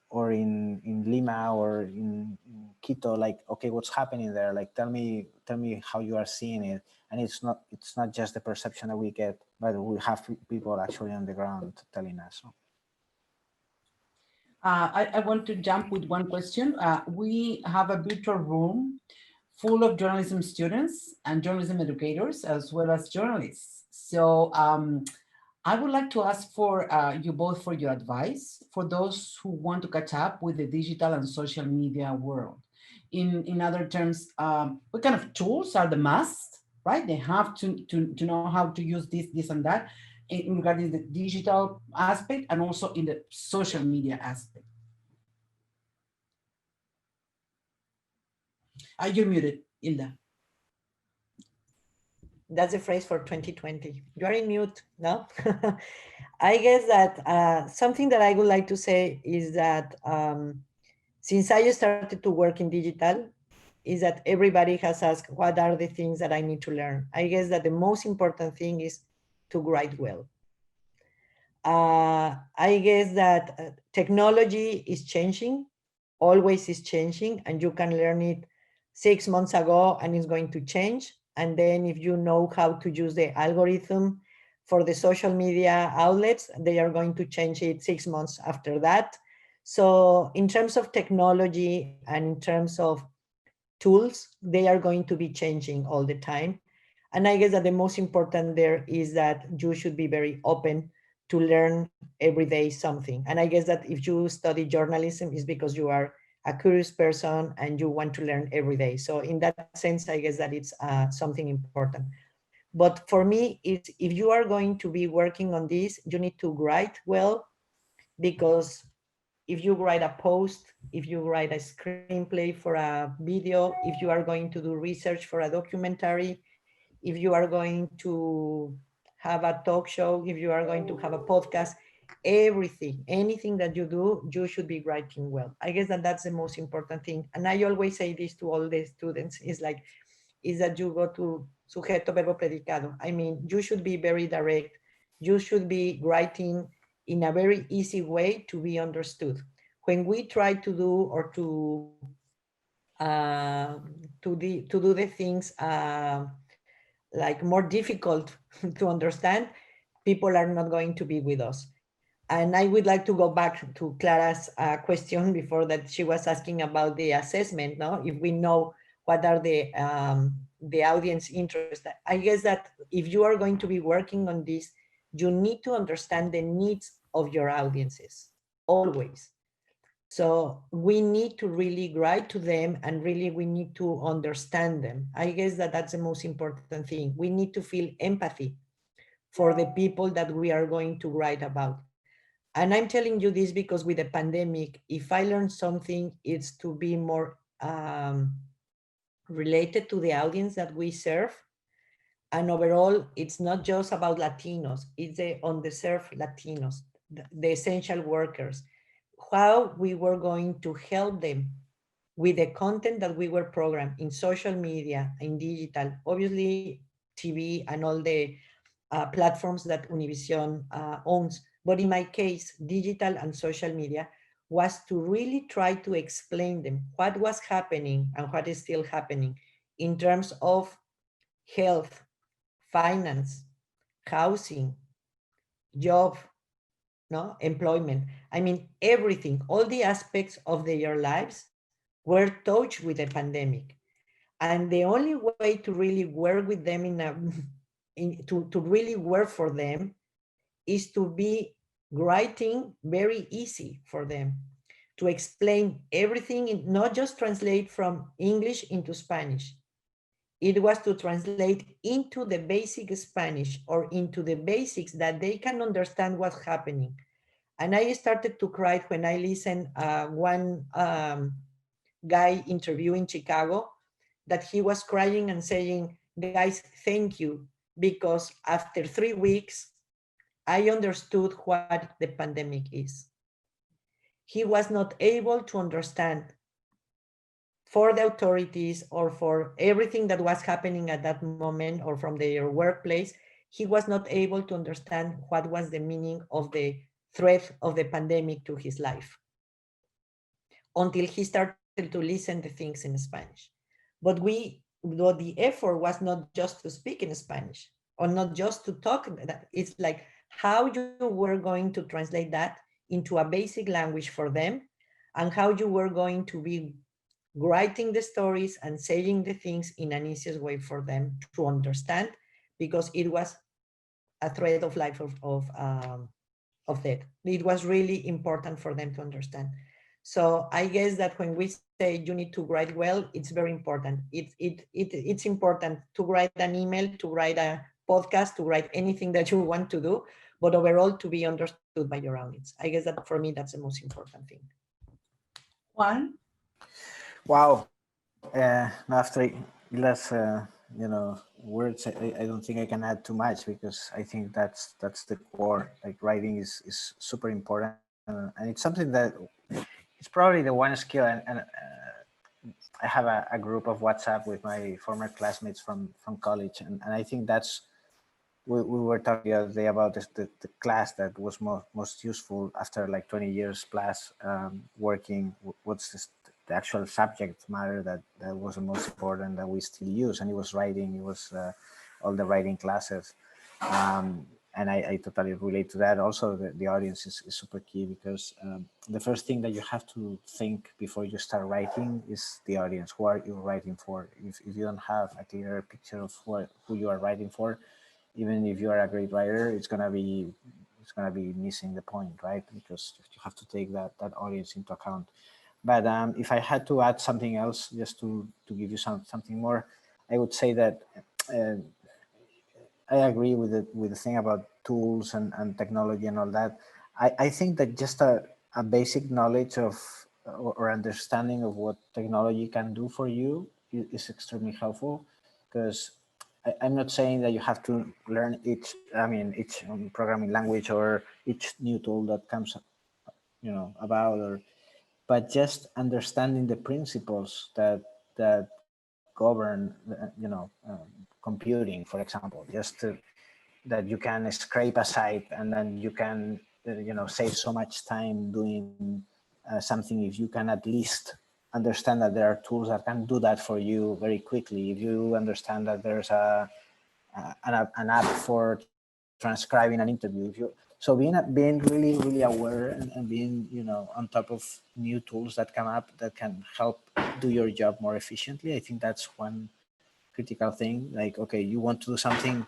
or in Lima or in Quito. Like, okay, what's happening there? Like, tell me how you are seeing it. And it's not just the perception that we get, but we have people actually on the ground telling us. I want to jump with one question. We have a virtual room full of journalism students and journalism educators, as well as journalists. So I would like to ask for you both for your advice for those who want to catch up with the digital and social media world. In other terms, what kind of tools are the must, right? They have to know how to use this and that in regarding the digital aspect and also in the social media aspect. You're muted, Hilda. That's the phrase for 2020. You are in mute, no? I guess that something that I would like to say is that since I started to work in digital, is that everybody has asked, what are the things that I need to learn? I guess that the most important thing is to write well. I guess that technology is changing, always is changing, and you can learn it 6 months ago and it's going to change. And then if you know how to use the algorithm for the social media outlets, they are going to change it 6 months after that. So in terms of technology and in terms of tools, they are going to be changing all the time. And I guess that the most important there is that you should be very open to learn every day something. And I guess that if you study journalism, is because you are a curious person and you want to learn every day. So in that sense, I guess that it's something important. But for me, it's, if you are going to be working on this, you need to write well, because if you write a post, if you write a screenplay for a video, if you are going to do research for a documentary, if you are going to have a talk show, if you are going to have a podcast, everything, anything that you do, you should be writing well. I guess that that's the most important thing. And I always say this to all the students, is that you go to sujeto, verbo, predicado. I mean, you should be very direct. You should be writing in a very easy way to be understood. When we try to do or to do the things like more difficult to understand, people are not going to be with us. And I would like to go back to Clara's question before, that she was asking about the assessment. No, if we know what are the audience interest. I guess that if you are going to be working on this, you need to understand the needs of your audiences always. So we need to really write to them, and really we need to understand them. I guess that that's the most important thing. We need to feel empathy for the people that we are going to write about. And I'm telling you this because with the pandemic, if I learned something, it's to be more related to the audience that we serve. And overall, it's not just about Latinos, it's the underserved Latinos, the essential workers, how we were going to help them with the content that we were programmed in social media, in digital, obviously TV and all the platforms that Univision owns. But in my case, digital and social media was to really try to explain them what was happening and what is still happening in terms of health, finance, housing, job, no, employment. I mean, everything, all the aspects of their lives were touched with the pandemic. And the only way to really work with them to really work for them is to be writing very easy for them, to explain everything, not just translate from English into Spanish. It was to translate into the basic Spanish or into the basics that they can understand what's happening. And I started to cry when I listened one guy interview in Chicago that he was crying and saying, guys, thank you, because after 3 weeks, I understood what the pandemic is. He was not able to understand for the authorities or for everything that was happening at that moment or from their workplace. He was not able to understand what was the meaning of the threat of the pandemic to his life until he started to listen to things in Spanish. But the effort was not just to speak in Spanish or not just to talk. It's like how you were going to translate that into a basic language for them and how you were going to be writing the stories and saying the things in an easiest way for them to understand, because it was a threat of life of death. It was really important for them to understand. So I guess that when we say you need to write well, it's very important. It's important to write an email, to write a podcast, to write anything that you want to do, but overall to be understood by your audience. I guess that for me, that's the most important thing. Juan? Wow. After Hilda's, words, I don't think I can add too much, because I think that's the core. Like, writing is super important, and it's something that it's probably the one skill. And I have a group of WhatsApp with my former classmates from college, and I think that's we were talking the other day about the class that was most useful after like 20 years plus working. What's the actual subject matter that was the most important that we still use? And it was writing. It was all the writing classes. And I totally relate to that. Also, the audience is super key, because the first thing that you have to think before you start writing is the audience. Who are you writing for? If you don't have a clear picture of who you are writing for, even if you are a great writer, it's gonna be missing the point, right? Because you have to take that audience into account. But if I had to add something else, just to give you something more, I would say that I agree with the thing about tools and technology and all that. I think that just a basic knowledge of or understanding of what technology can do for you is extremely helpful, because I'm not saying that you have to learn each programming language or each new tool that comes, about, but just understanding the principles that govern, computing, for example, that you can scrape a site and then you can, save so much time doing something if you can at least understand that there are tools that can do that for you very quickly. If you understand that there's an app for transcribing an interview, so being really, really aware and being, on top of new tools that come up that can help do your job more efficiently. I think that's one critical thing. Like, okay, you want to do something,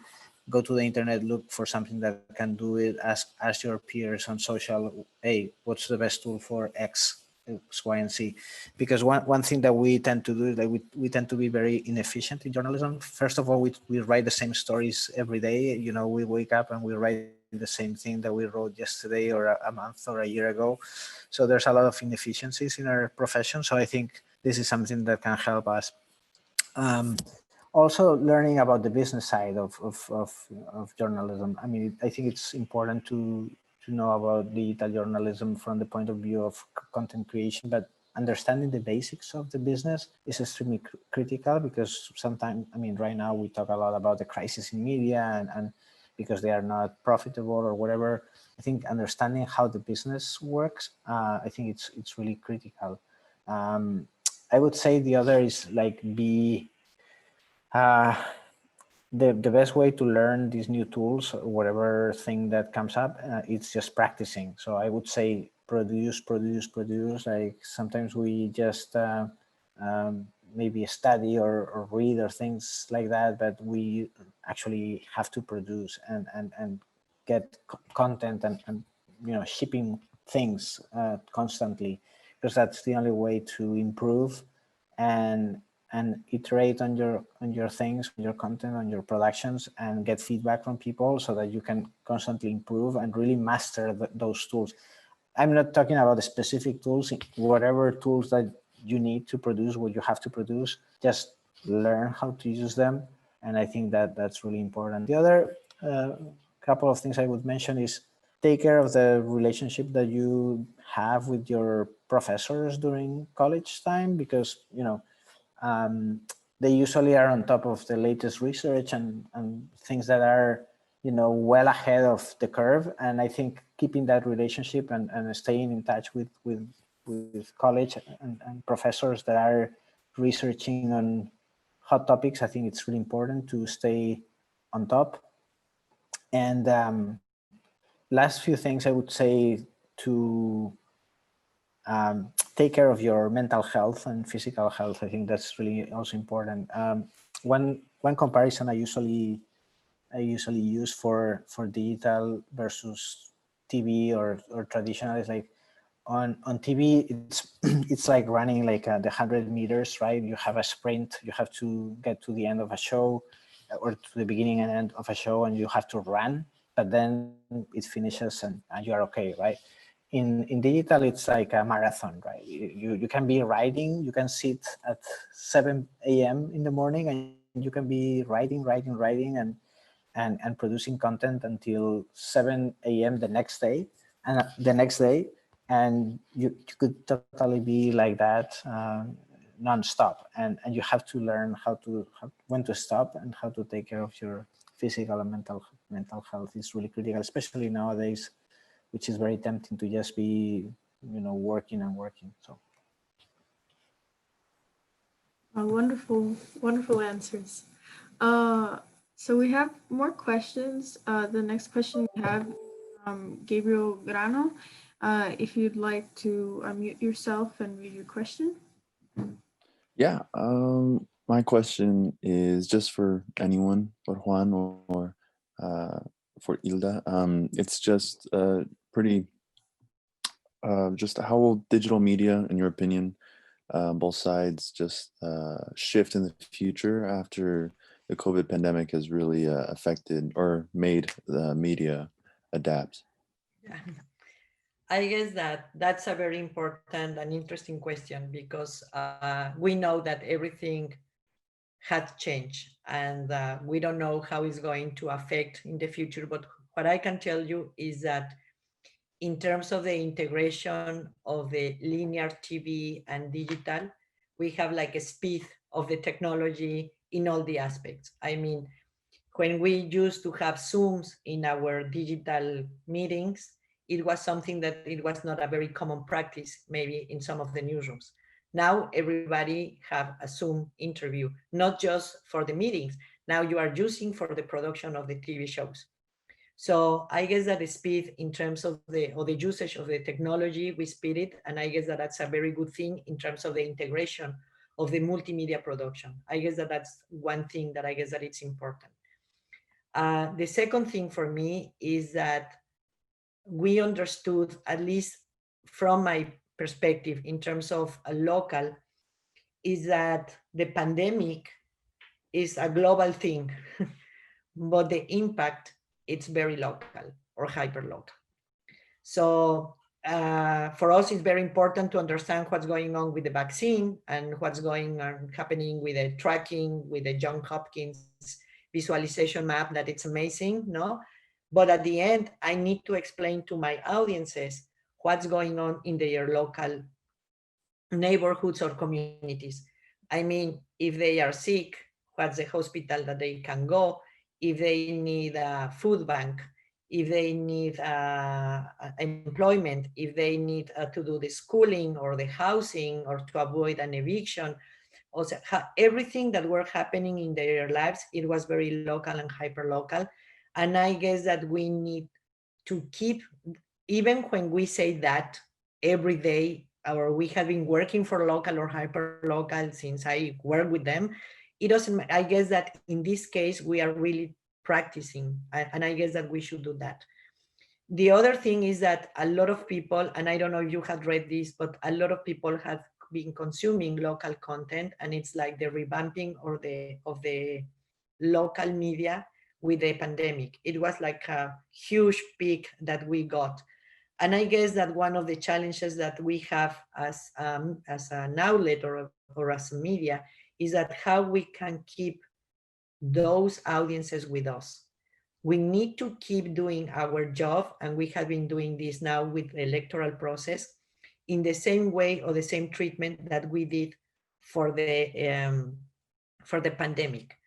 go to the internet, look for something that can do it. Ask your peers on social, hey, what's the best tool for X? X, Y, and Z. Because one thing that we tend to do is that we tend to be very inefficient in journalism. First of all, we write the same stories every day. You know, we wake up and we write the same thing that we wrote yesterday or a month or a year ago. So there's a lot of inefficiencies in our profession. So I think this is something that can help us. Also learning about the business side of journalism. I mean, I think it's important to know about digital journalism from the point of view of content creation, but understanding the basics of the business is extremely critical, because sometimes, I mean, right now we talk a lot about the crisis in media and because they are not profitable or whatever. I think understanding how the business works, I think it's really critical. I would say the other is like the best way to learn these new tools, whatever thing that comes up, it's just practicing. So I would say produce. Like sometimes we just maybe study or read or things like that, but we actually have to produce and get content and shipping things constantly, because that's the only way to improve and iterate on your things, on your content, on your productions, and get feedback from people so that you can constantly improve and really master those tools. I'm not talking about the specific tools, whatever tools that you need to produce what you have to produce, just learn how to use them. And I think that that's really important. The other couple of things I would mention is take care of the relationship that you have with your professors during college time, because they usually are on top of the latest research and things that are well ahead of the curve. And I think keeping that relationship and staying in touch with college and professors that are researching on hot topics, I think it's really important to stay on top. And last few things I would say to take care of your mental health and physical health. I think that's really also important. One comparison I usually use for digital versus TV or traditional is like on TV, it's like running like the 100 meters, right? You have a sprint, you have to get to the end of a show or to the beginning and end of a show, and you have to run, but then it finishes and you are okay, right? In digital, it's like a marathon, right? You can be riding, you can sit at 7 a.m. in the morning and you can be writing and producing content until 7 a.m. the next day, and you could totally be like that non-stop, and you have to learn when to stop and how to take care of your physical and mental health. Is really critical, especially nowadays, which is very tempting to just be working and working. So wonderful answers. So we have more questions. The next question we have from Gabriel Grano. If you'd like to unmute yourself and read your question. Yeah, my question is just for anyone, for Juan or for Hilda. It's just pretty, just how will digital media, in your opinion, both sides just shift in the future after the COVID pandemic has really affected or made the media adapt? Yeah. I guess that's a very important and interesting question, because we know that everything had changed, and we don't know how it's going to affect in the future. But what I can tell you is that in terms of the integration of the linear TV and digital, we have like a speed of the technology in all the aspects. I mean, when we used to have Zooms in our digital meetings, it was something that it was not a very common practice, maybe in some of the newsrooms. Now everybody have a Zoom interview, not just for the meetings. Now you are using for the production of the TV shows. So I guess that the speed in terms of the usage of the technology, we speed it. And I guess that that's a very good thing in terms of the integration of the multimedia production. I guess that that's one thing that I guess that it's important. The second thing for me is that we understood, at least from my perspective in terms of a local is that the pandemic is a global thing, but the impact it's very local or hyper local. So for us, it's very important to understand what's going on with the vaccine and what's going on happening with the tracking, with the Johns Hopkins visualization map, that it's amazing, no? But at the end, I need to explain to my audiences what's going on in their local neighborhoods or communities. I mean, if they are sick, what's the hospital that they can go? If they need a food bank, if they need employment, if they need to do the schooling or the housing or to avoid an eviction, also everything that were happening in their lives, it was very local and hyper local. And I guess that we need to keep, even when we say that every day, or we have been working for local or hyper local since I work with them, it doesn't, I guess that in this case, we are really practicing, and I guess that we should do that. The other thing is that a lot of people, and I don't know if you had read this, but a lot of people have been consuming local content, and it's like the revamping or of the local media with the pandemic. It was like a huge peak that we got. And I guess that one of the challenges that we have as an outlet or as a media is that how we can keep those audiences with us. We need to keep doing our job, and we have been doing this now with the electoral process in the same way or the same treatment that we did for the pandemic.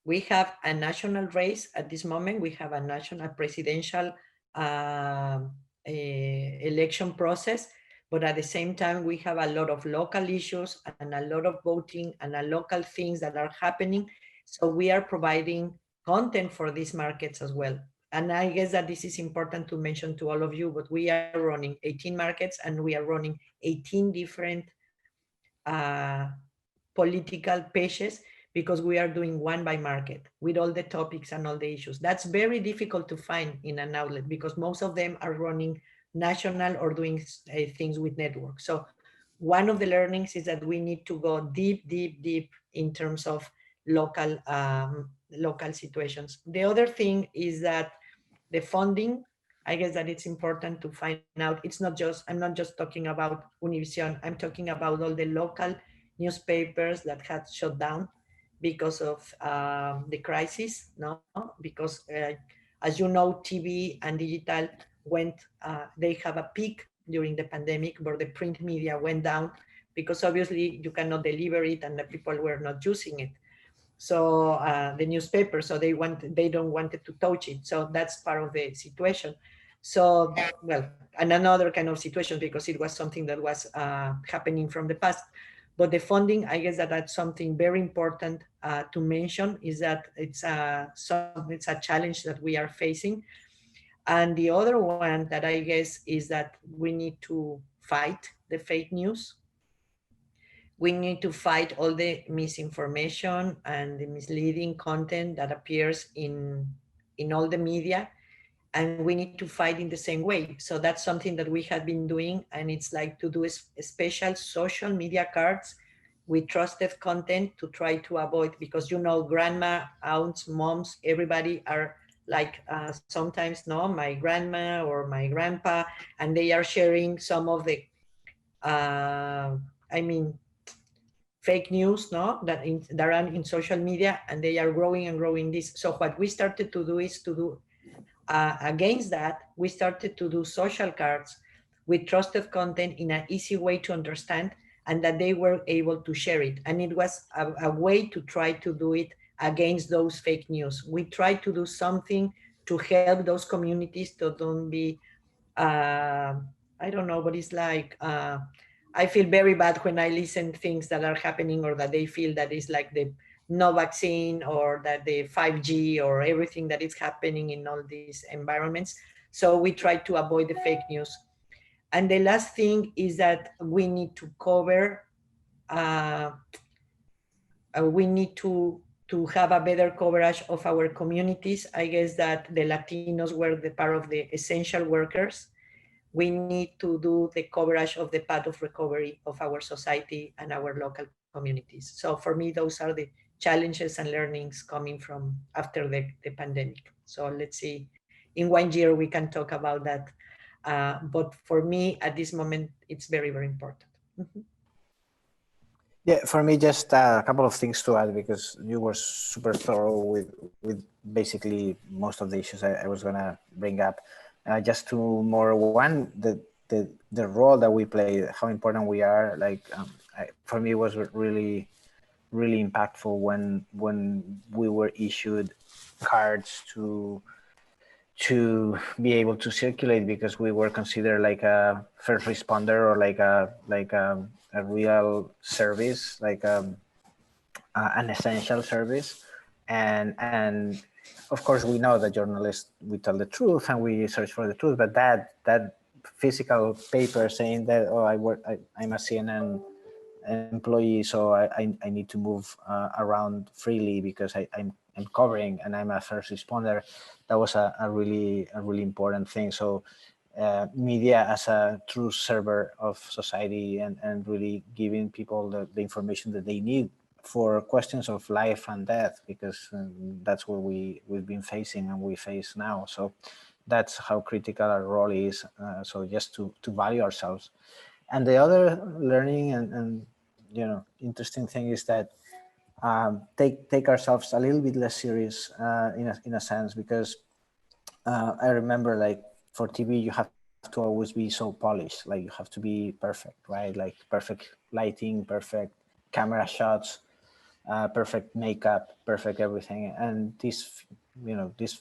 We have a national race at this moment. We have a national presidential election process, but at the same time, we have a lot of local issues and a lot of voting and a local things that are happening. So we are providing content for these markets as well. And I guess that this is important to mention to all of you, but we are running 18 markets and we are running 18 different political pages, because we are doing one by market with all the topics and all the issues. That's very difficult to find in an outlet because most of them are running national or doing things with networks. So one of the learnings is that we need to go deep, deep, deep in terms of local local situations. The other thing is that the funding, I guess that it's important to find out. It's not just, I'm not just talking about Univision, I'm talking about all the local newspapers that had shut down because of the crisis, no? Because as you know, TV and digital went, they have a peak during the pandemic where the print media went down because obviously you cannot deliver it and the people were not using it. So the newspaper, so they don't want it to touch it. So that's part of the situation. So, well, and another kind of situation because it was something that was happening from the past. But the funding, I guess that that's something very important to mention, is that it's a challenge that we are facing. And the other one that I guess is that we need to fight the fake news. We need to fight all the misinformation and the misleading content that appears in all the media. And we need to fight in the same way. So that's something that we have been doing. And it's like to do a special social media cards with trusted content to try to avoid, because you know, grandma, aunts, moms, everybody are like sometimes, no, my grandma or my grandpa, and they are sharing some of the, I mean, fake news, no, that are in social media, and they are growing and growing this. So what we started to do is to do, against that, we started to do social cards with trusted content in an easy way to understand, and that they were able to share it. And it was a way to try to do it against those fake news. We try to do something to help those communities to don't be, I don't know, but it's like, I feel very bad when I listen to things that are happening or that they feel that it's like the no vaccine or that the 5G or everything that is happening in all these environments. So we try to avoid the fake news. And the last thing is that we need to cover, we need to have a better coverage of our communities. I guess that the Latinos were the part of the essential workers. we need to do the coverage of the path of recovery of our society and our local communities. So for me, those are the challenges and learnings coming from after the pandemic. So let's see, in 1 year we can talk about that. But for me, at this moment, it's very, very important. Mhm. Yeah, for me, just a couple of things to add because you were super thorough with basically most of the issues I was gonna bring up. Just to more one, the role that we play, how important we are. Like for me, it was really impactful when we were issued cards to be able to circulate because we were considered like a first responder or like a real service, like an essential service. And of course we know that journalists, we tell the truth and we search for the truth, but that physical paper saying that, oh, I'm a CNN employee, so I need to move around freely because I'm covering and I'm a first responder. That was a really important thing. So media as a true server of society and really giving people the information that they need for questions of life and death, because that's what we've been facing and we face now. So that's how critical our role is. So just to value ourselves. And the other learning and interesting thing is that take ourselves a little bit less serious in a sense, because I remember, like, for TV you have to always be so polished, like you have to be perfect, right? Like perfect lighting, perfect camera shots, perfect makeup, perfect everything. And these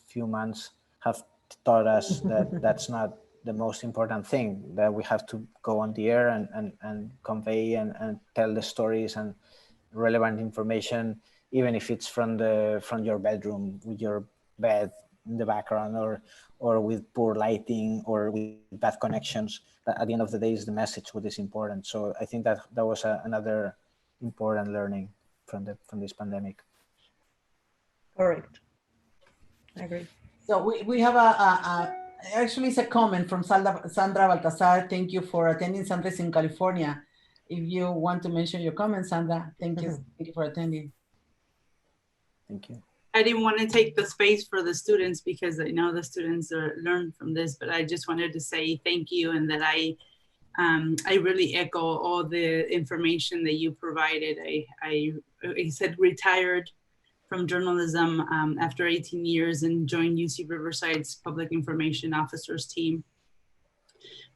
few months have taught us that that's not the most important thing, that we have to go on the air and convey and tell the stories and relevant information, even if it's from your bedroom with your bed in the background, or with poor lighting or with bad connections. At the end of the day, is the message what is important. So I think that was another important learning from this pandemic. Correct. I agree. So we have actually it's a comment from Sandra Baltazar. Thank you for attending. Sandra's in California. If you want to mention your comment, Sandra, thank you for attending. Thank you. I didn't want to take the space for the students because I know the students learn from this, but I just wanted to say thank you, and that I really echo all the information that you provided. I said retired from journalism after 18 years and joined UC Riverside's Public Information Officers team.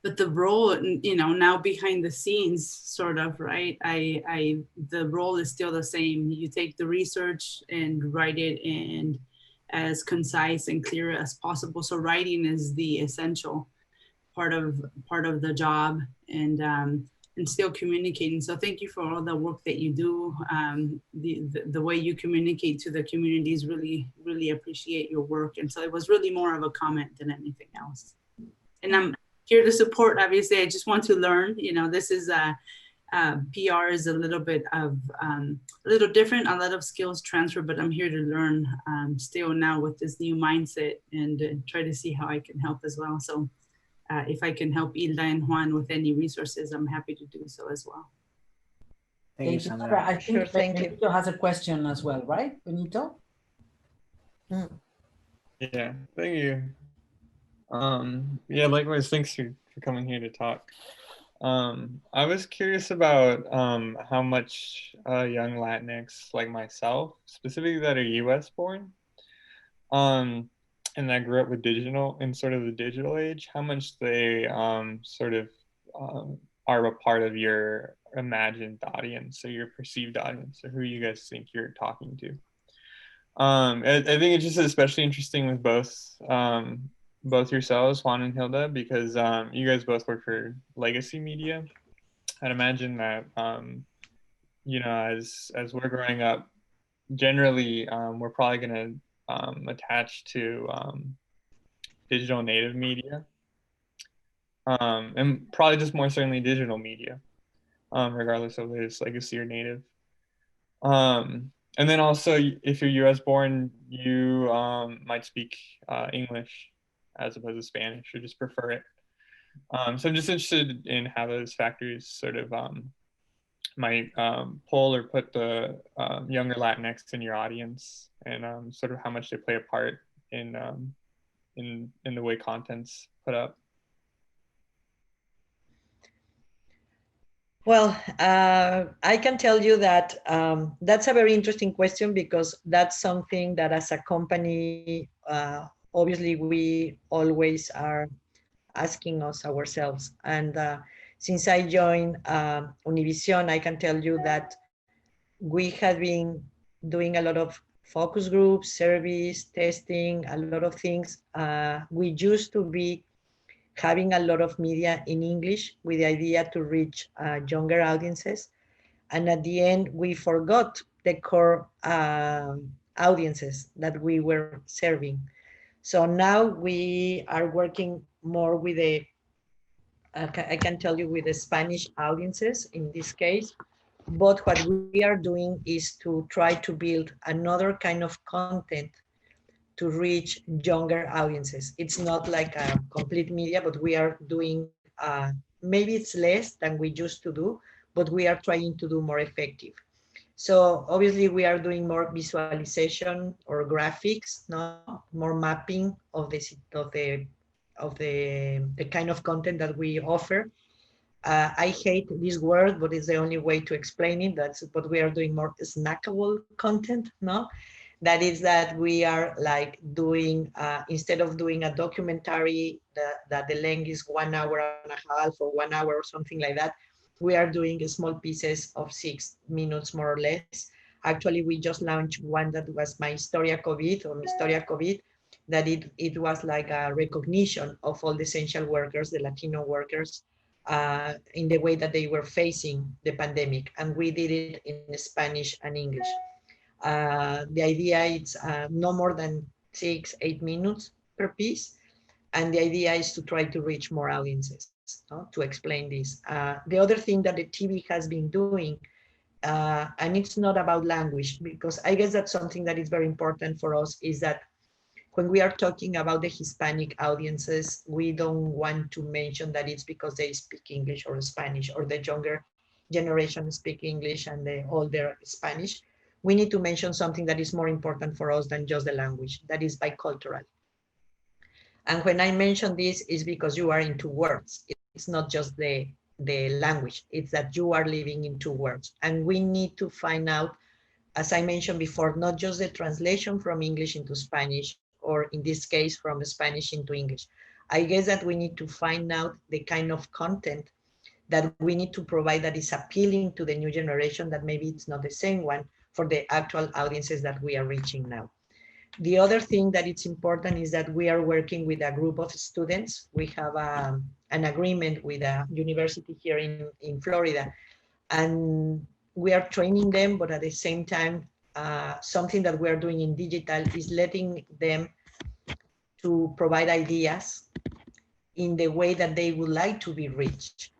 But the role, now behind the scenes, sort of, right? The role is still the same. You take the research and write it in as concise and clear as possible. So writing is the essential part of the job, and still communicating. So thank you for all the work that you do. The way you communicate to the communities, really appreciate your work. And so it was really more of a comment than anything else. And I'm here to support. Obviously, I just want to learn. This is PR is a little bit of a little different, a lot of skills transfer, but I'm here to learn still now with this new mindset and try to see how I can help as well. So if I can help Hilda and Juan with any resources, I'm happy to do so as well. Thank you, Sandra. I think Benito has a question as well, right, Benito? Yeah, thank you. Yeah, likewise, thanks for coming here to talk. I was curious about how much young Latinx like myself, specifically that are US born, and that grew up with digital in sort of the digital age, how much they sort of are a part of your imagined audience or your perceived audience, or who you guys think you're talking to. I think it's just especially interesting with both yourselves, Juan and Hilda, because you guys both work for legacy media. I'd imagine that as we're growing up, generally we're probably going to attach to digital native media, and probably just more certainly digital media, regardless of whether it's legacy or native. And then also, if you're US born, you might speak English as opposed to Spanish, or just prefer it. So I'm just interested in how those factors sort of might pull or put the younger Latinx in your audience, and sort of how much they play a part in the way content's put up. Well, I can tell you that that's a very interesting question, because that's something that as a company, obviously we always are asking us ourselves. And since I joined Univision, I can tell you that we have been doing a lot of focus groups, surveys, testing, a lot of things. We used to be having a lot of media in English with the idea to reach younger audiences. And at the end, we forgot the core audiences that we were serving. So now we are working more with I can tell you, with the Spanish audiences in this case. But what we are doing is to try to build another kind of content to reach younger audiences. It's not like a complete media, but we are doing, maybe it's less than we used to do, but we are trying to do more effective. So obviously we are doing more visualization or graphics, no, more mapping of the kind of content that we offer. I hate this word, but it's the only way to explain it. That's what we are doing, more snackable content, no? That is that we are like doing, instead of doing a documentary that the length is 1 hour and a half or 1 hour or something like that, we are doing small pieces of 6 minutes, more or less. Actually, we just launched one that was My Historia COVID, or Historia COVID, that it was like a recognition of all the essential workers, the Latino workers, in the way that they were facing the pandemic. And we did it in Spanish and English. The idea is no more than 6-8 minutes per piece. And the idea is to try to reach more audiences, no, to explain this. The other thing that the TV has been doing, and it's not about language, because I guess that's something that is very important for us, is that when we are talking about the Hispanic audiences, we don't want to mention that it's because they speak English or Spanish, or the younger generation speak English and the older Spanish. We need to mention something that is more important for us than just the language, that is bicultural. And when I mention this, is because you are in 2 words. It's not just the language, it's that you are living in 2 words. And we need to find out, as I mentioned before, not just the translation from English into Spanish, or in this case, from Spanish into English. I guess that we need to find out the kind of content that we need to provide that is appealing to the new generation, that maybe it's not the same one for the actual audiences that we are reaching now. The other thing that it's important is that we are working with a group of students. We have an agreement with a university here in Florida, and we are training them, but at the same time, something that we are doing in digital is letting them to provide ideas in the way that they would like to be reached.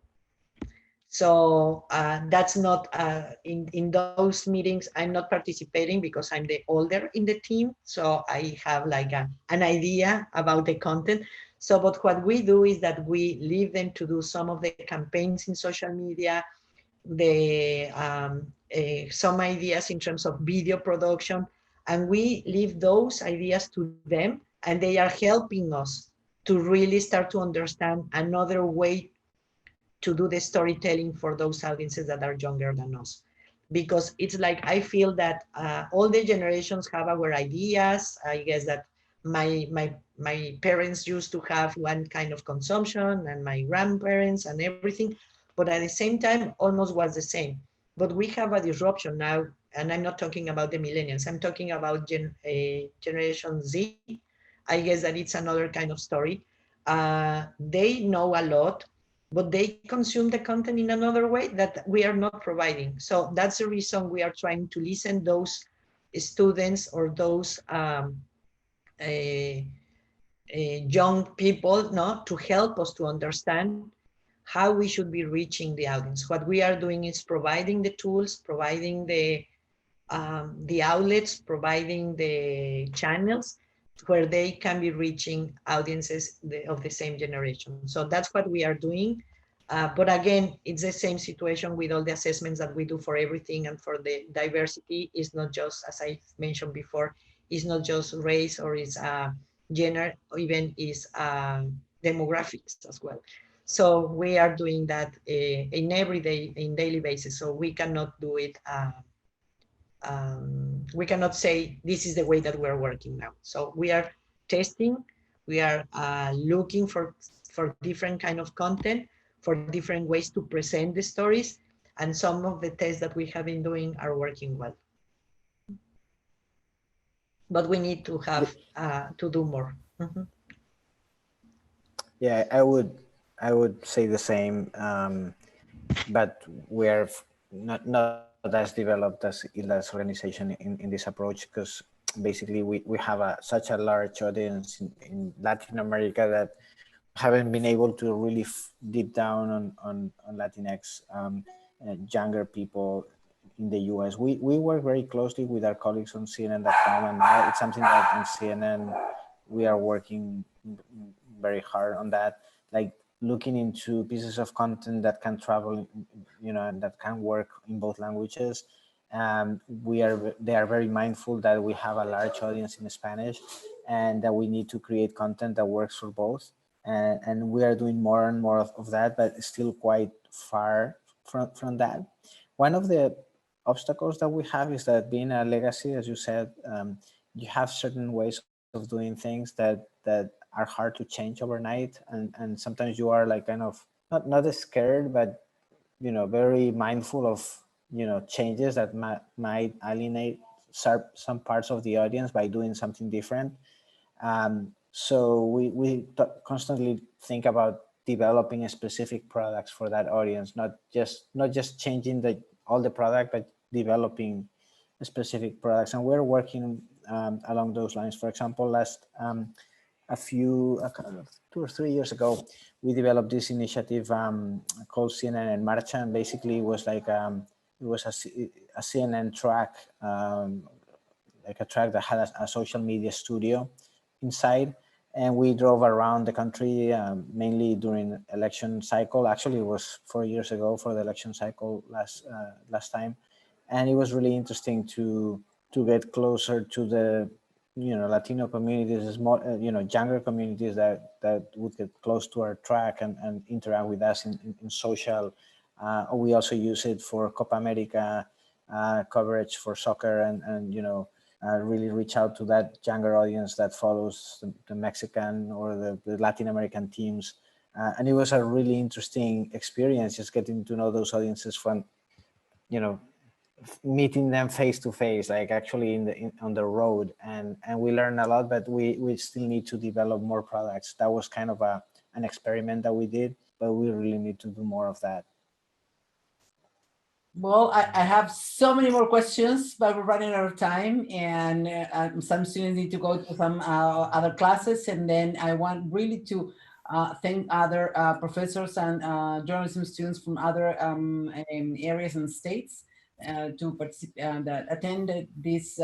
So that's not, in those meetings, I'm not participating because I'm the older in the team. So I have like an idea about the content. So, but what we do is that we leave them to do some of the campaigns in social media, some ideas in terms of video production, and we leave those ideas to them, and they are helping us to really start to understand another way to do the storytelling for those audiences that are younger than us. Because it's like, I feel that all the generations have our ideas. I guess that my parents used to have one kind of consumption, and my grandparents and everything, but at the same time, almost was the same. But we have a disruption now, and I'm not talking about the millennials, I'm talking about Generation Z. I guess that it's another kind of story. They know a lot, but they consume the content in another way that we are not providing. So that's the reason we are trying to listen those students or those young people, no, to help us to understand how we should be reaching the audience. What we are doing is providing the tools, providing the outlets, providing the channels, where they can be reaching audiences of the same generation. So that's what we are doing. But again, it's the same situation with all the assessments that we do for everything, and for the diversity is not just, as I mentioned before, it's not just race or it's gender, or even is demographics as well. So we are doing that in daily basis. So we cannot do it. We cannot say this is the way that we're working now. So we are testing, we are looking for different kind of content, for different ways to present the stories, and some of the tests that we have been doing are working well. But we need to have to do more. Mm-hmm. Yeah, I would say the same, but we're not as developed as Hilda's organization in this approach, because basically we have such a large audience in Latin America that haven't been able to really deep down on Latinx younger people in the US. We work very closely with our colleagues on CNN.com, and now it's something that in CNN we are working very hard on that, like looking into pieces of content that can travel, and that can work in both languages. They are very mindful that we have a large audience in Spanish, and that we need to create content that works for both. And we are doing more and more of that, but still quite far from that. One of the obstacles that we have is that, being a legacy, as you said, you have certain ways of doing things that are hard to change overnight, and sometimes you are like kind of not scared, but very mindful of changes that might alienate some parts of the audience by doing something different. So we constantly think about developing specific products for that audience, not just changing all the product, but developing specific products. And we're working along those lines. For example, a 2 or 3 years ago, we developed this initiative called CNN en Marcha, and basically it was like it was a CNN track, like a track that had a social media studio inside, and we drove around the country, mainly during election cycle. Actually, it was 4 years ago for the election cycle last time, and it was really interesting to get closer to the Latino communities, small younger communities that would get close to our track and interact with us in social. We also use it for Copa America coverage for soccer, and really reach out to that younger audience that follows the Mexican or the Latin American teams. And it was a really interesting experience, just getting to know those audiences from, meeting them face to face, like actually on the road. And we learned a lot, but we still need to develop more products. That was kind of an experiment that we did, but we really need to do more of that. Well, I have so many more questions, but we're running out of time, and some students need to go to some other classes. And then I want really to thank other professors and journalism students from other areas and states to participate that attended this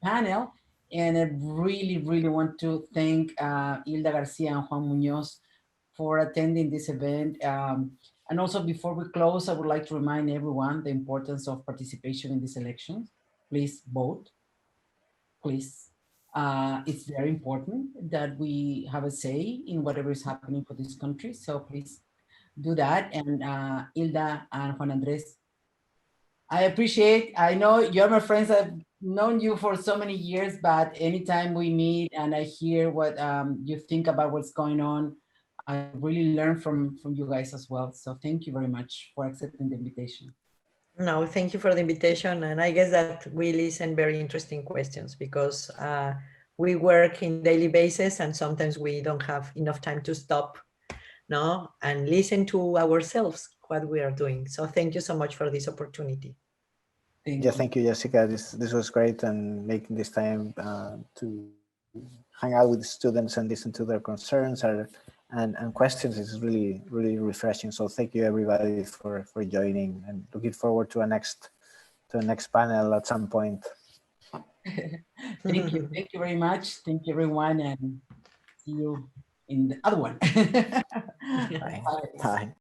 panel. And I really, really want to thank Hilda Garcia and Juan Munoz for attending this event. And also, before we close, I would like to remind everyone the importance of participation in these elections. Please vote, please. It's very important that we have a say in whatever is happening for this country. So please do that. And Hilda and Juan Andres, I know you're my friends. I've known you for so many years, but anytime we meet and I hear what you think about what's going on, I really learn from you guys as well. So thank you very much for accepting the invitation. No, thank you for the invitation. And I guess that we listen very interesting questions, because we work in daily basis, and sometimes we don't have enough time to stop, and listen to ourselves what we are doing. So thank you so much for this opportunity. Thank you, Jessica. This was great, and making this time to hang out with the students and listen to their concerns and questions is really, really refreshing. So thank you everybody for joining, and looking forward to a next panel at some point. Thank you. Thank you very much. Thank you, everyone, and see you in the other one. Bye. Bye. Bye.